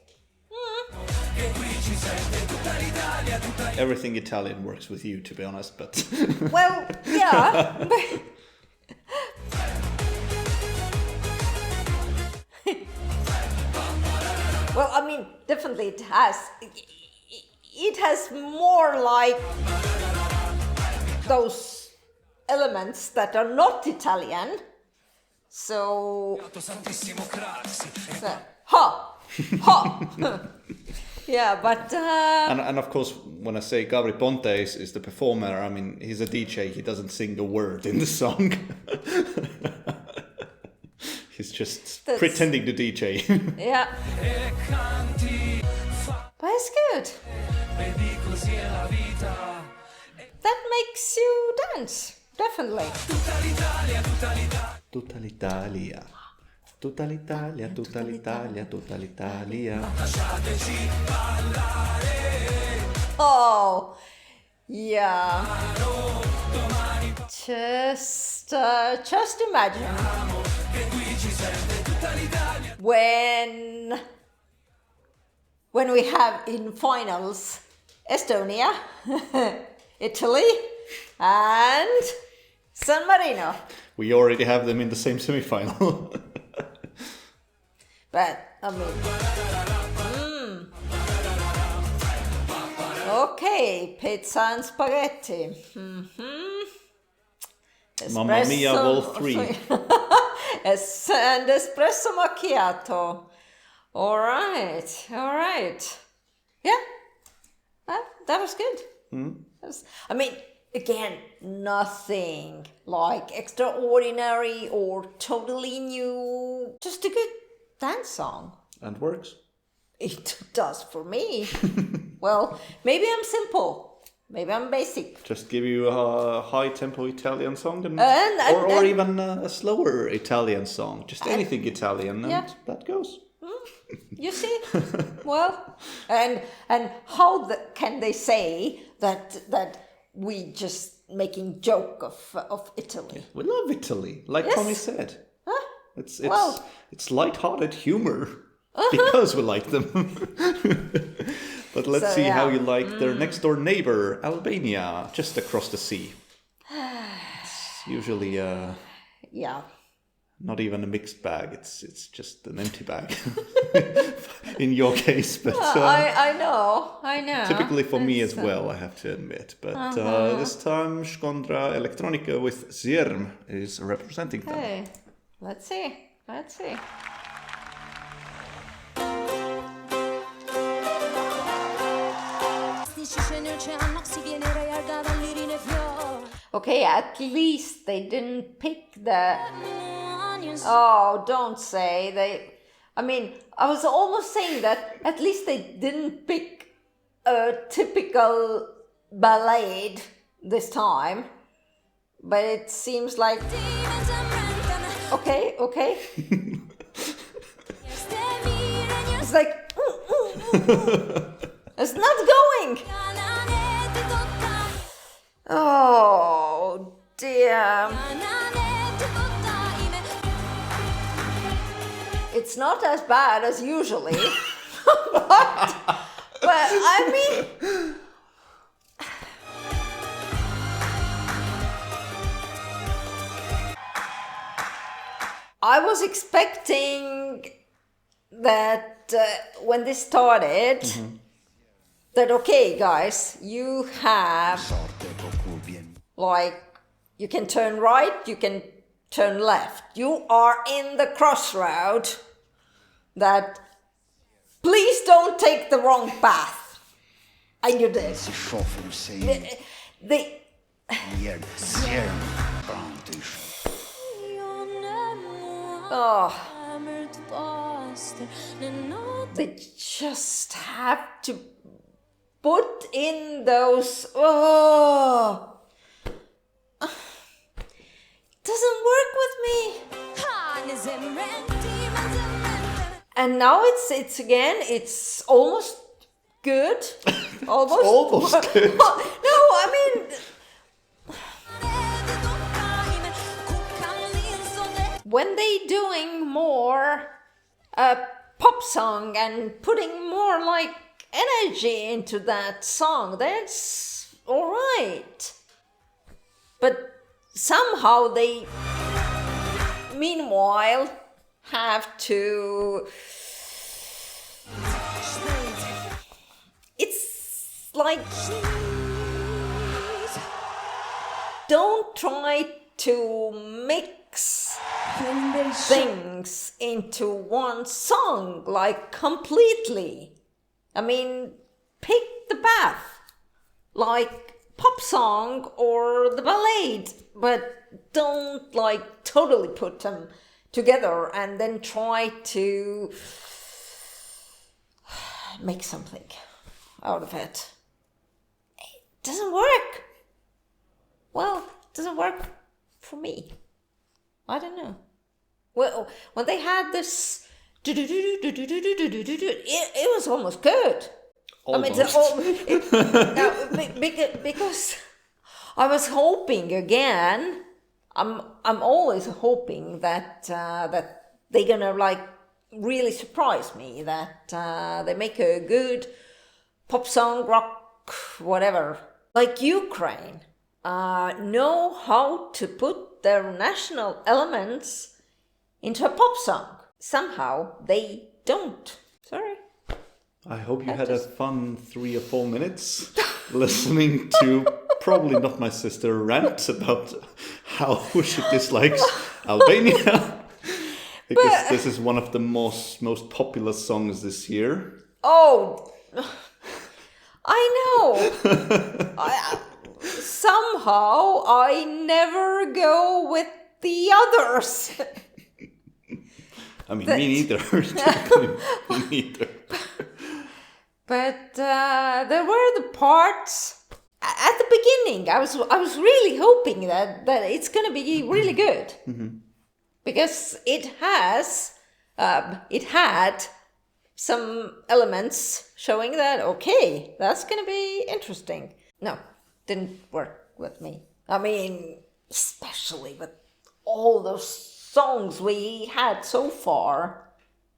Everything Italian works with you, to be honest, but. Well, yeah. Well, I mean, definitely it has. It has more like those elements that are not Italian. So, ha. Yeah, but And of course, when I say Gabri Ponte is the performer, I mean, he's a DJ, he doesn't sing a word in the song. He's just pretending to DJ. yeah. But it's good. That makes you dance, definitely. Tutta l'Italia. Tutta l'Italia, tutta l'Italia, tutta l'Italia. Oh, yeah. Just imagine when we have in finals Estonia, Italy, and San Marino. We already have them in the same semi-final. But, I mean... Okay, pizza and spaghetti. Mamma mia, all three. And espresso macchiato. All right. Yeah, that was good. I mean, again, nothing like extraordinary or totally new. Just a good dance song. And works. It does for me. Well, maybe I'm simple. Maybe I'm basic. Just give you a high-tempo Italian song or even a slower Italian song. Just anything Italian, and that goes. You see? Well, and how can they say that we just making joke of Italy? We love Italy, like Tommy said. Huh? It's light-hearted humor because we like them. But let's see how you like their next-door neighbor, Albania, just across the sea. It's usually not even a mixed bag. It's just an empty bag. In your case, but I know. Typically for me as well, I have to admit. But this time, Skondra Electronica with Zierm is representing them. Hey, let's see. Okay, at least they didn't pick the... Oh, don't say they... I mean, I was almost saying that at least they didn't pick a typical ballad this time. But it seems like... Okay. It's like... It's not going! Oh, dear. It's not as bad as usually, but I mean... I was expecting that when this started, that okay, guys, you have like you can turn right, you can turn left. You are in the crossroad. That please don't take the wrong path. I knew this. They just have to put in those. Doesn't work with me. And now it's again. It's almost good. Almost good. No, I mean. When they doing more pop song and putting more like energy into that song, that's all right. But somehow they, meanwhile, have to... It's like... Don't try to mix things into one song, like completely. I mean, pick the path, like pop song or the ballad, but don't like totally put them together and then try to make something out of it. It doesn't work. Well, it doesn't work for me. I don't know. Well, when they had this, it was almost good. Almost. I mean, because I was hoping again. I'm always hoping that that they're gonna like really surprise me. That they make a good pop song, rock, whatever. Like Ukraine, know how to put their national elements into a pop song. Somehow they don't. Sorry. I hope you had a fun 3 or 4 minutes listening to probably not my sister rant about how she dislikes Albania. Because this is one of the most popular songs this year. Oh, I know. Somehow I never go with the others. I mean, me neither. Me neither. But there were the parts at the beginning. I was really hoping that it's gonna be really good, because it had some elements showing that okay, that's gonna be interesting. No, didn't work with me. I mean, especially with all those songs we had so far.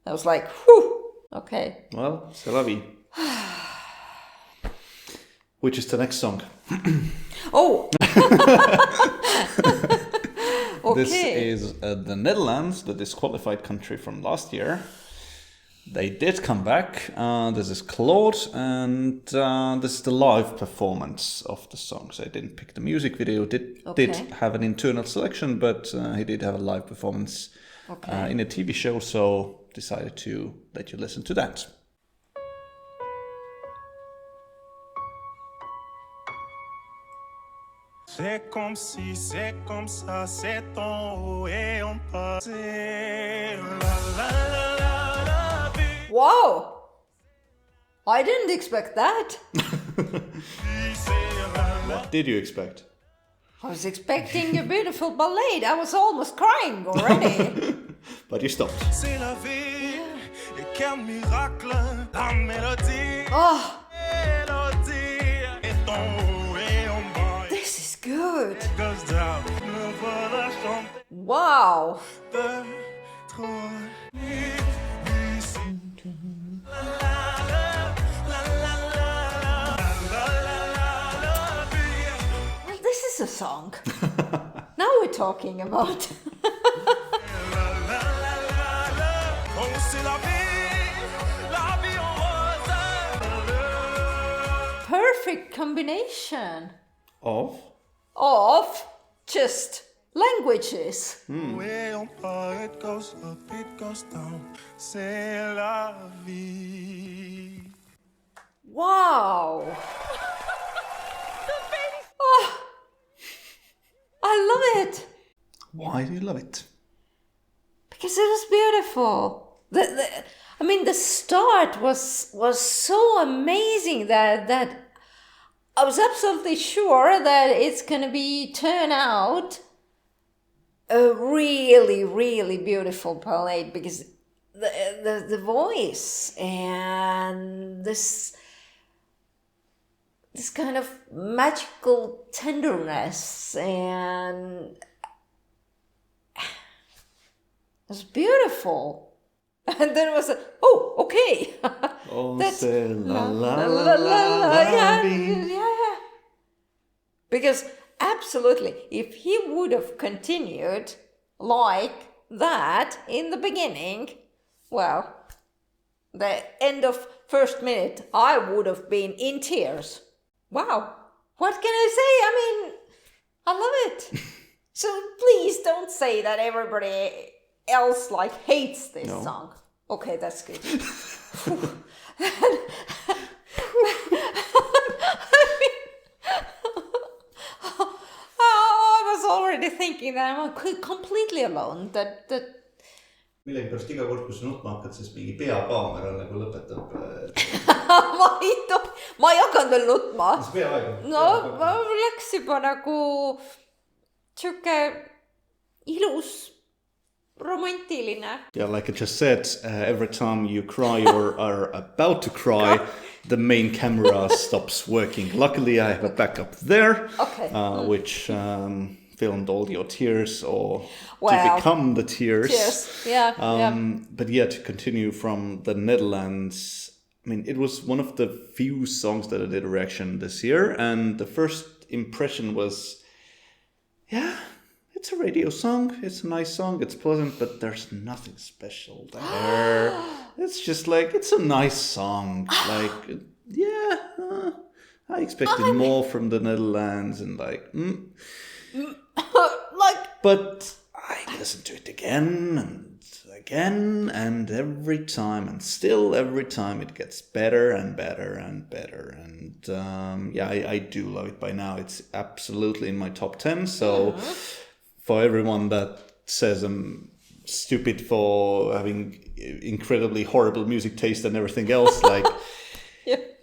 I was like, whew, okay. Well, c'est la vie. Which is the next song? Oh! Okay. This is the Netherlands, the disqualified country from last year. They did come back. This is Claude, and this is the live performance of the song. So I didn't pick the music video. Did have an internal selection, but he did have a live performance in a TV show. So decided to let you listen to that. C'est comme si, c'est comme ça, c'est en haut et en bas. C'est la vie. Wow! I didn't expect that. What did you expect? I was expecting a beautiful ballad. I was almost crying already. But you stopped. C'est la vie, et quel miracle, la mélodie. Oh, Mélodie est en haut et en bas. this is good. It goes down, me voilà chanter. Wow. De trop. Well, this is a song. Now we're talking about. Oh, c'est la vie en rose. Perfect combination Of? of just languages. Et en bas, it goes up, it goes down. C'est la vie. Wow. Oh, I love it. Why do you love it? Because it was beautiful. The start was so amazing that I was absolutely sure that it's gonna turn out a really, really beautiful ballad, because the voice and this kind of magical tenderness, and it was beautiful. And then it was okay. Oh, That's c'est la la vie. yeah. Because absolutely, if he would have continued like that in the beginning, well, the end of first minute, I would have been in tears. Wow, what can I say? I mean, I love it. So please don't say that everybody else hates this song. Okay, that's good. I was already thinking that I'm completely alone. That Millegipärast iga kord, kui sa nutma hakkad, siis mingi peakaamera nagu lõpetab. ma ei hakanud veel nutma. See peaaegu. No, läks juba nagu siuke ilus, romantiline. Yeah, like I just said, every time you cry or are about to cry, the main camera stops working. Luckily, I have a backup there, which filmed all your tears, or to become the tears. Tears, yeah. But yeah, to continue from the Netherlands, I mean, it was one of the few songs that I did a reaction this year, and the first impression was, yeah, it's a radio song, it's a nice song, it's pleasant, but there's nothing special there. It's just it's a nice song. I expected more from the Netherlands, and But I listened to it again and every time, and still every time it gets better and better and better. And I do love it by now. It's absolutely in my top 10. So for everyone that says I'm stupid for having incredibly horrible music taste and everything else, like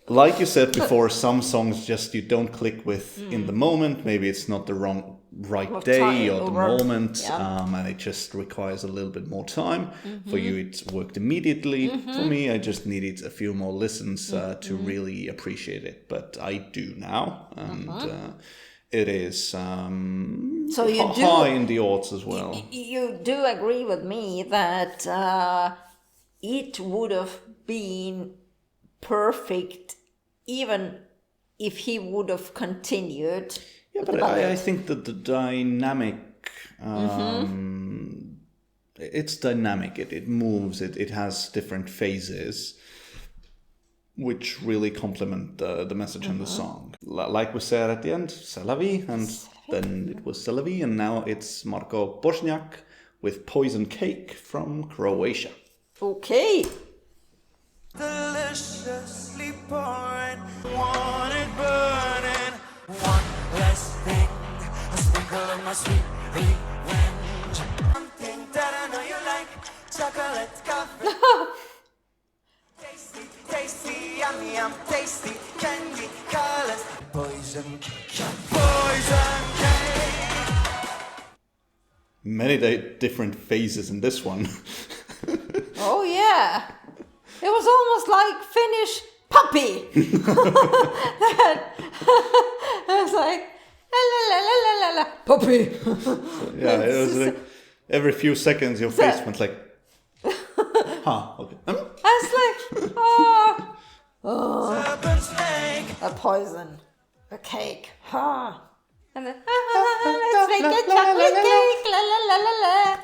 like you said before, some songs just you don't click with in the moment. Maybe it's not the right day or the moment, and it just requires a little bit more time. For you, it worked immediately. For me, I just needed a few more listens to really appreciate it. But I do now, and it is So you high in the odds as well. You do agree with me that it would have been perfect even if he would have continued. Yeah, but I think that the dynamic, it's dynamic. It moves. It has different phases, which really complement the message in the song. Like we said at the end, c'est la vie, and then it was c'est la vie, and now it's Marko Bošnjak with Poison Cake from Croatia. Okay. Deliciously pouring, want it burning. One less thing, a sprinkle of my sweet revenge. Something that I know you like, chocolate coffee. Tasty, tasty, yummy, yum, tasty, candy colors. Poison cake, poison cake. Many different phases in this one. Oh yeah. It was almost like Finnish puppy. I was like, la la la la la la, puppy. Yeah, it was like every few seconds your face went like, okay. I was like, a poison, a cake, and then let's make a chocolate cake, la la la la la.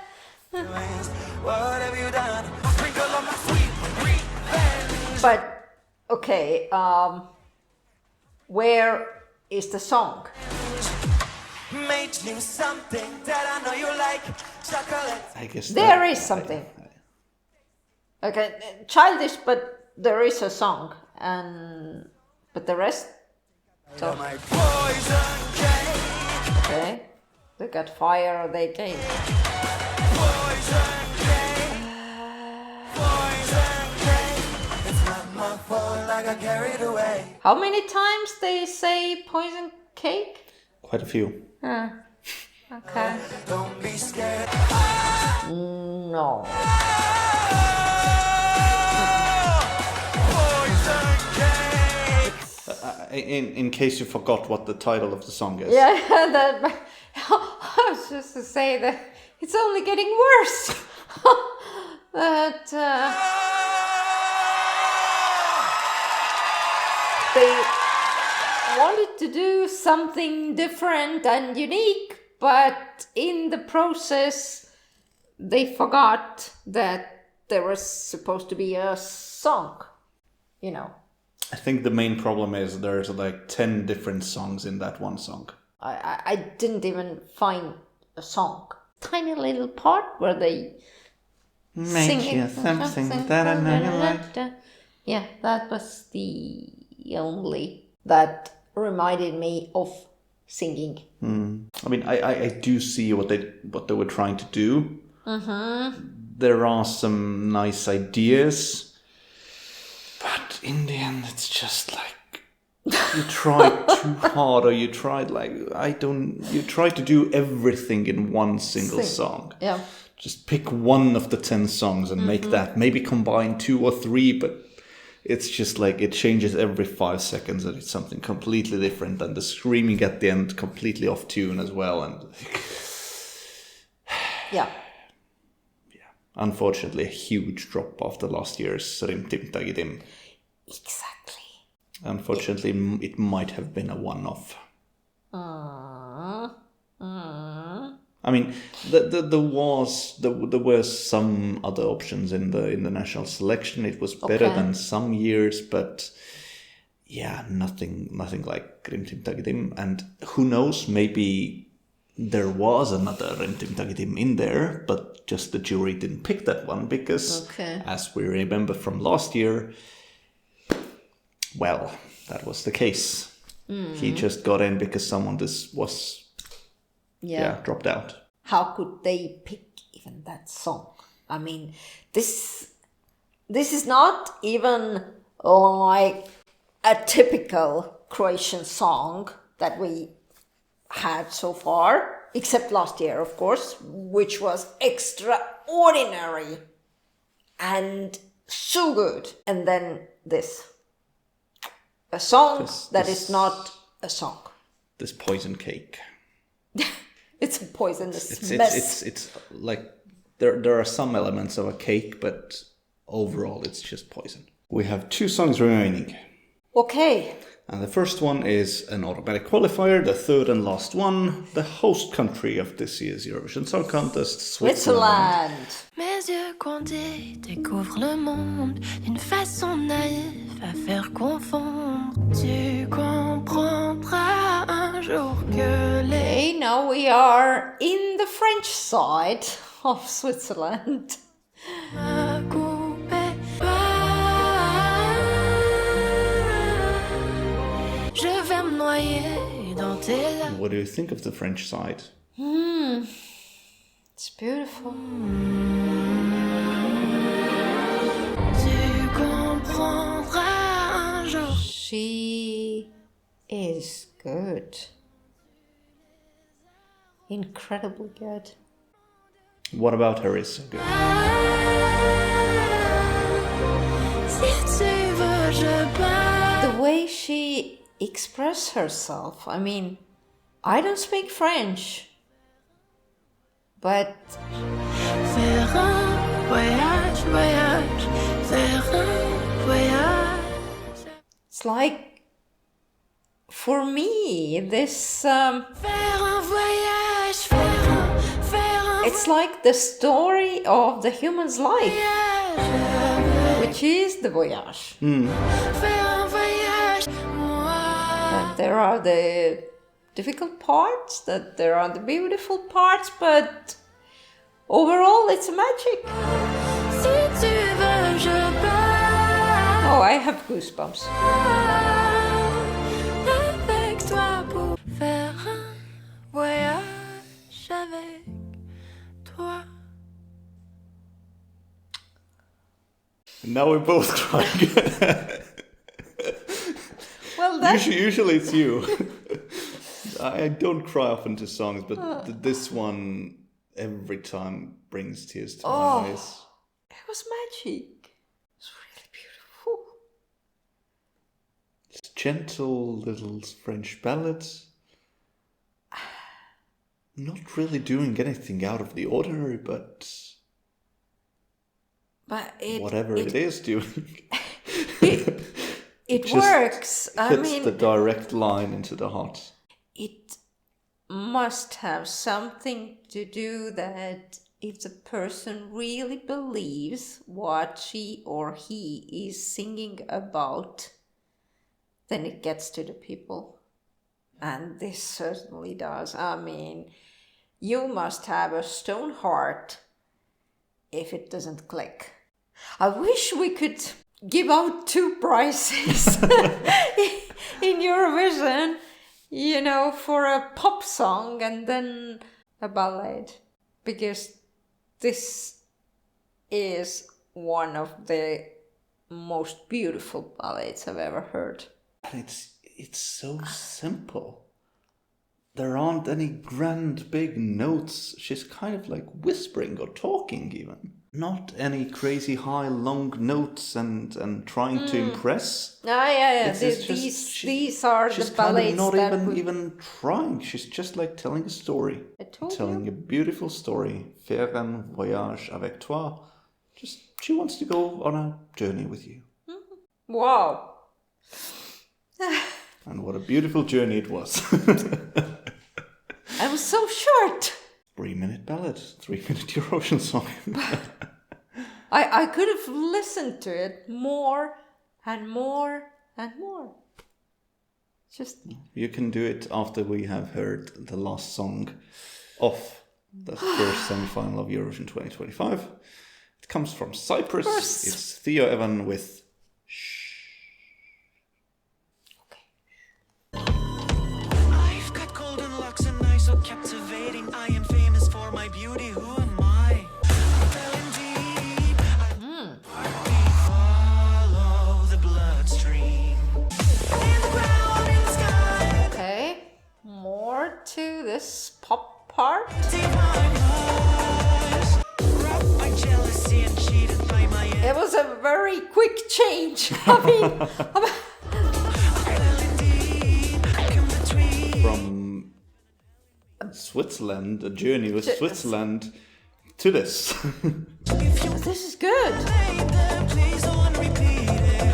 What have you done? Sprinkle on my sweet revenge. But okay, where is the song? Made you something that I know you like, chocolate. I guess There is something. Okay, childish, but there is a song, but the rest. So, My poison cake, okay, they got fire. They came. poison cake, poison cake. It's not my fault, I got carried away. How many times they say poison cake? Quite a few. Okay. Don't be scared. No. Poison cake. In case you forgot what the title of the song is. Yeah, that. I was just to say that it's only getting worse. That they wanted to do something different and unique, but in the process, they forgot that there was supposed to be a song. You know. I think the main problem is there's like 10 different songs in that one song. I didn't even find a song. Tiny little part where they Make sing you it. something that I know you like. Yeah, that was the only that reminded me of singing. I mean, I do see what they were trying to do. There are some nice ideas, but in the end, it's just like you tried too hard, or you tried you tried to do everything in one single song. Yeah. Just pick one of the 10 songs and make that. Maybe combine 2 or 3, but it's just like it changes every 5 seconds and it's something completely different. And the screaming at the end completely off tune as well. And Yeah. unfortunately, a huge drop after last year's Rim Tim Tagidim. Exactly. Unfortunately, it might have been a one-off. I mean, there were some other options in the national selection. It was better than some years, but yeah, nothing like Grim Tim Tagidim. And who knows, maybe There was another Rentim Tagitim in there, but just the jury didn't pick that one because, as we remember from last year, well, that was the case. He just got in because someone was dropped out. How could they pick even that song? I mean, this is not even like a typical Croatian song that we had so far, except last year, of course, which was extraordinary and so good. And then this. A song that is not a song. This poison cake. It's a poisonous mess. It's like there are some elements of a cake, but overall it's just poison. We have 2 songs remaining. Okay. And the first one is an automatic qualifier, the third and last one, the host country of this year's Eurovision Song Contest, Switzerland. Mes yeux condés découvrent le monde d'une façon naïve à faire confondre. Tu comprendras un jour que les... Okay, now we are in the French side of Switzerland. Je vais me noyer dans tes larmes. What do you think of the French side? It's beautiful. Tu comprendras un jour. She is good. Incredibly good. What about her is so good? Si tu veux, je pars. The way she expresses herself. I mean, I don't speak French, but Faire un voyage, voyage, faire un voyage. it's like, for me, this Faire un voyage, faire un it's like the story of the human's life, voyage, which is the voyage. faire un voyage, moi. And there are the difficult parts, that there are the beautiful parts, but overall it's magic. Si tu veux, je pars. Oh, I have goosebumps. Avec toi pour faire un voyage avec toi. Now we're both crying. Well, that Usually it's you. I don't cry often to songs, but this one every time brings tears to my eyes. it was magic. It was really beautiful. It's gentle little French ballads. Not really doing anything out of the ordinary, but But whatever it is doing. it just works. I hits mean, the direct line into the heart. it must have something to do that if the person really believes what she or he is singing about, then it gets to the people. And this certainly does. I mean, you must have a stone heart if it doesn't click. I wish we could give out 2 prizes in Eurovision, you know, for a pop song and then a ballad, because this is one of the most beautiful ballads I've ever heard. And it's so simple. There aren't any grand big notes. She's kind of like whispering or talking even. Not any crazy high long notes and trying to impress. Yeah. It's These are she's the kind ballads of not that even trying. She's just like telling a story. I told Telling you. a beautiful story. Faire un voyage avec toi. She wants to go on a journey with you. Wow. And what a beautiful journey it was. I was so short. 3-minute ballad, 3-minute Eurovision song. I could have listened to it more and more and more. Just You can do it after we have heard the last song of the first semi-final of Eurovision 2025. It comes from Cyprus. It's Theo Evan with I've got golden locks and eyes so captivating. I am famous for my beauty. Who am I? I fell in deep. Follow the bloodstream. In the ground, in the sky. okay. More to this pop part. Divine voice. Robbed by jealousy and cheated by my ex. It was a very quick change. I mean, Fell in deep. Come between. from Switzerland, a journey with Switzerland to this. this is good. Please don't repeat it.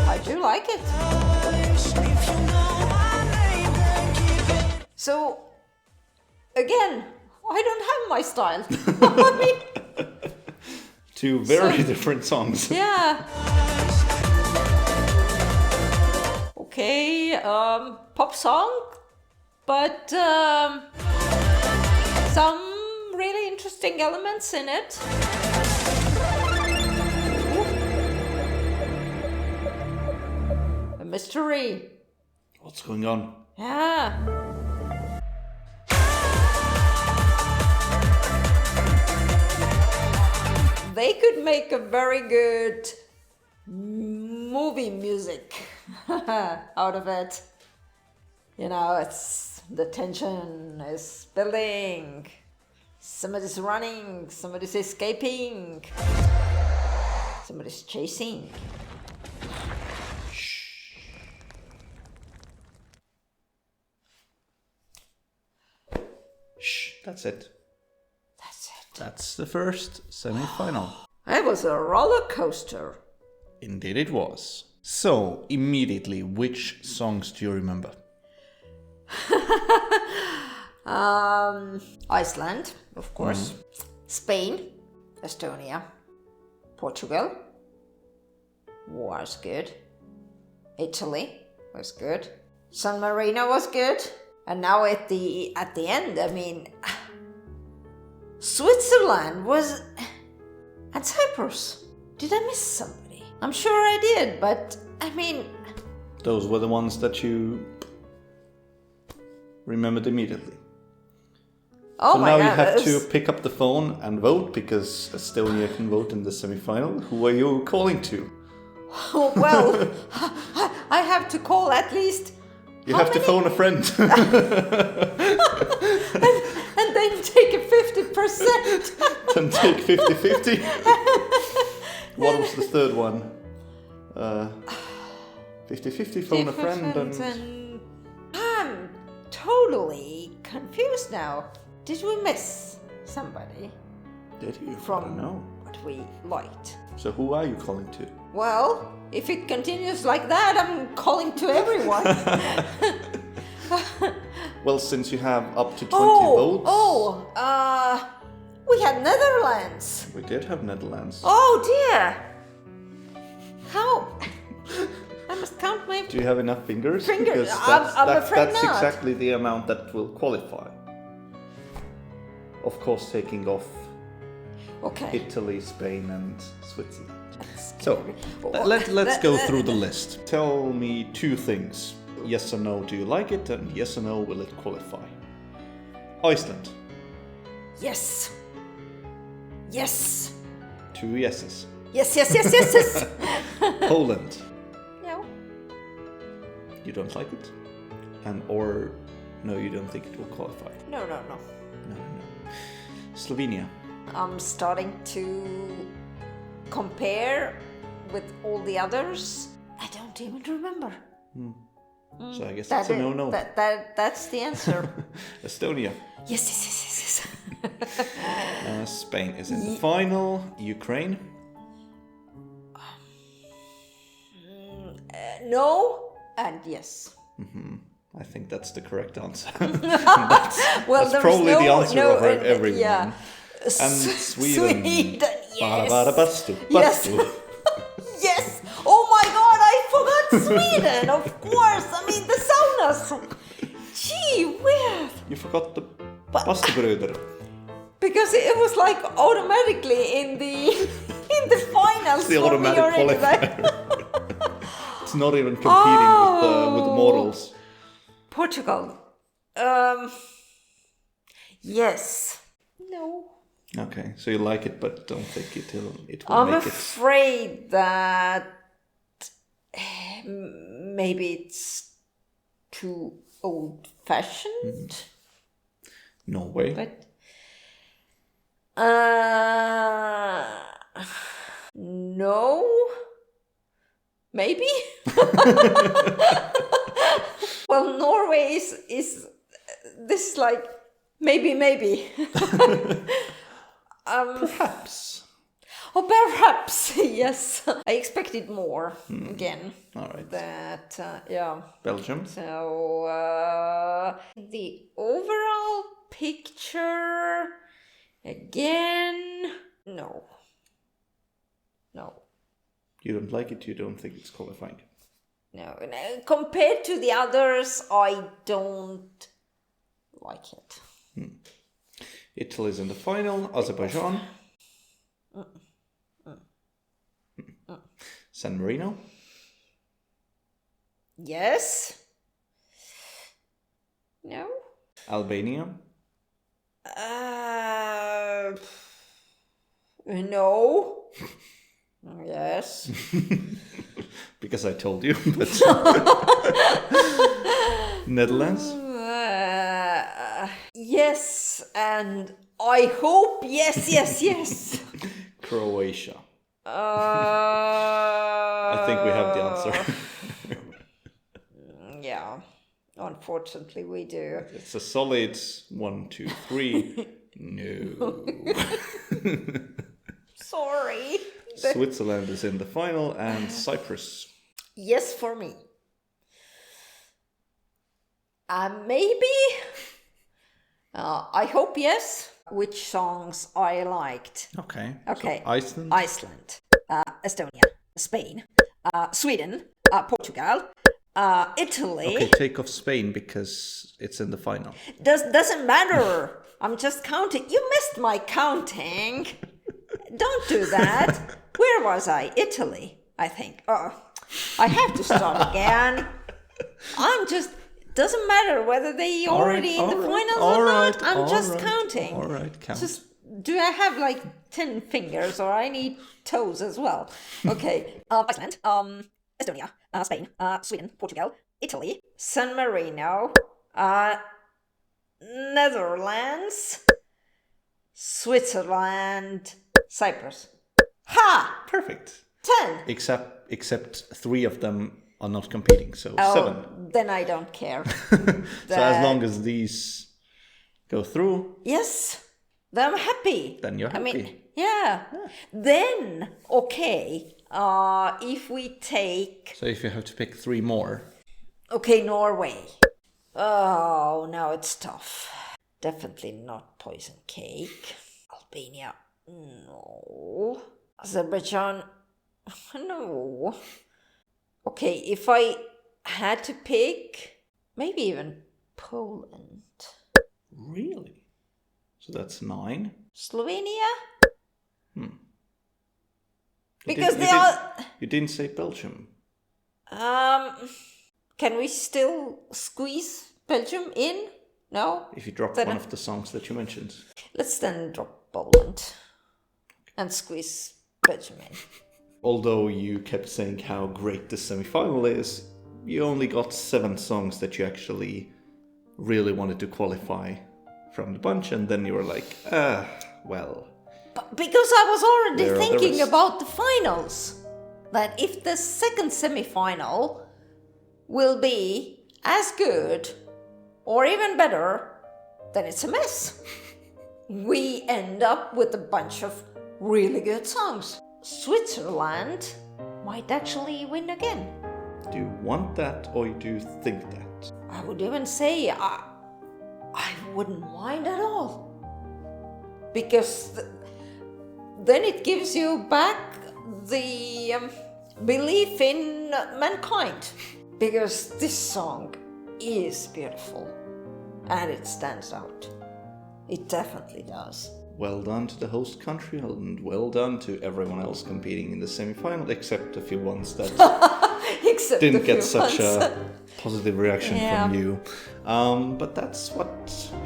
I do like it. If you know my name, then keep it. So, again, I don't have my style. I mean, Two very different songs. yeah. Okay, pop song, but some really interesting elements in it. A mystery. What's going on? Yeah. They could make a very good movie music out of it. You know, it's the tension is building. Somebody's running, somebody's escaping, somebody's chasing. Shh, that's it. That's it. That's the first semi-final. It was a roller coaster. Indeed it was. So, immediately, which songs do you remember? Iceland, of course. Spain, Estonia, Portugal was good. Italy was good. San Marino was good. And now at the end, I mean, Switzerland was, and Cyprus. Did I miss somebody? I'm sure I did, but I mean, Those were the ones that you remembered immediately. oh So my now god. you have it's- to pick up the phone and vote, because Estonia can vote in the semi-final. Who are you calling to? Well, I have to call at least. You how have to many- phone a friend. and then take a 50%. Then take 50-50. What was the third one? 50-50, phone a friend and... I'm totally confused now. Did we miss somebody Did you? I don't from know. what we liked? So who are you calling to? Well, if it continues like that, I'm calling to everyone. Well, since you have up to 20 votes... we had Netherlands. We did have Netherlands. Oh dear. How? I must count my... Do you have enough fingers? Fingers? Because I'm afraid that's not. exactly the amount that will qualify. Of course, taking off Okay. Italy, Spain, and Switzerland. That's So, scary. let's go through the list. Tell me two things. Yes or no, do you like it? And yes or no, will it qualify? Iceland. Yes. Yes. Two yeses. Yes, yes, yes, yes, yes. Poland. No. You don't like it? And or no, you don't think it will qualify? No, no, no. No. Slovenia. I'm starting to compare with all the others. I don't even remember. So I guess that's a no-no. That's the answer. Estonia. Yes, yes, yes, yes, yes. Spain is in the final. Ukraine. No and yes. I think that's the correct answer. Well, That's there's probably no, the answer no, of everyone. Yeah. And Sweden. Sweden, yes. Bara, bara, bastu, Yes. bastu. Yes. Oh my God, I forgot Sweden, of course. I mean, the saunas. Gee whiz. You forgot the pastabröder. Because it was like automatically in the finals. The for me automatic already, qualifier. It's not even competing with the mortals. Portugal. Yes. No. Okay, so you like it, but don't think it will I'm make it. afraid that maybe it's too old-fashioned. Norway. But no, maybe. Well, Norway is this is like maybe. Perhaps. Oh, perhaps yes. I expected more again. All right. That yeah. Belgium. So the overall picture again, no. You don't like it. You don't think it's qualifying. No, compared to the others, I don't like it. Italy's in the final. Azerbaijan. San Marino. Yes. No. Albania. No. Yes. Because I told you, but Netherlands. Yes, and I hope yes. Croatia. I think we have the answer. Yeah, unfortunately we do. It's a solid 1, 2, 3. No. Sorry. Switzerland is in the final and Cyprus. Yes, for me. Maybe. I hope yes. Which songs I liked? Okay. Okay. So Iceland. Iceland, Estonia, Spain, Sweden, Portugal, Italy. Okay, take off Spain because it's in the final. Doesn't matter. I'm just counting. You missed my counting. Don't do that. Where was I? Italy, I think. Oh, I have to start again. Doesn't matter whether they already in the finals or not. I'm just counting. All right, count. Do I have like 10 fingers or I need toes as well? Okay. Iceland, Estonia, Spain, Sweden, Portugal, Italy, San Marino, Netherlands, Switzerland, Cyprus. Ha! Perfect. 10. Except 3 of them are not competing, so 7. Then I don't care. So as long as these go through, yes, then I'm happy. Then you're happy. I mean, yeah. Then, okay, if we take... So if you have to pick 3 more. Okay, Norway. Oh, now it's tough. Definitely not Poison Cake. Albania, no. Azerbaijan, no. Okay, if I had to pick, maybe even Poland. Really? So that's 9. Slovenia? You Because You didn't say Belgium. Can we still squeeze Belgium in? No? If you drop Then one of the songs that you mentioned. Let's then drop Poland and squeeze Belgium in. Although you kept saying how great the semi-final is, you only got 7 songs that you actually really wanted to qualify from the bunch, and then you were like, well. But because I was already There are the thinking rest. about the finals. That if the second semi-final will be as good or even better, then it's a mess. We end up with a bunch of really good songs. Switzerland might actually win again. Do you want that or do you think that? I would even say I wouldn't mind at all. Because then it gives you back the belief in mankind. Because this song is beautiful and it stands out. It definitely does. Well done to the host country and well done to everyone else competing in the semi-final, except a few ones that Except didn't a get few such ones. a positive reaction Yeah. from you. But that's what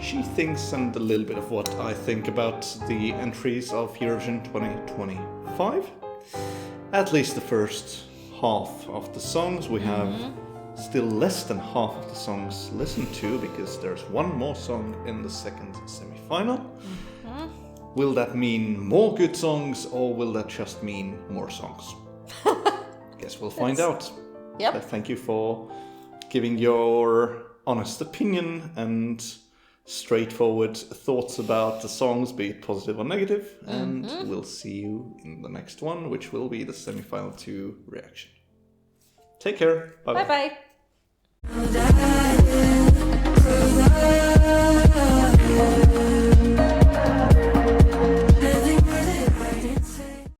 she thinks and a little bit of what I think about the entries of Eurovision 2025. At least the first half of the songs. We have still less than half of the songs listened to because there's one more song in the second semi-final. Will that mean more good songs or will that just mean more songs? Guess we'll find out. Yep. But thank you for giving your honest opinion and straightforward thoughts about the songs, be it positive or negative. And we'll see you in the next one, which will be the semi-final 2 reaction. Take care. Bye-bye. Bye bye.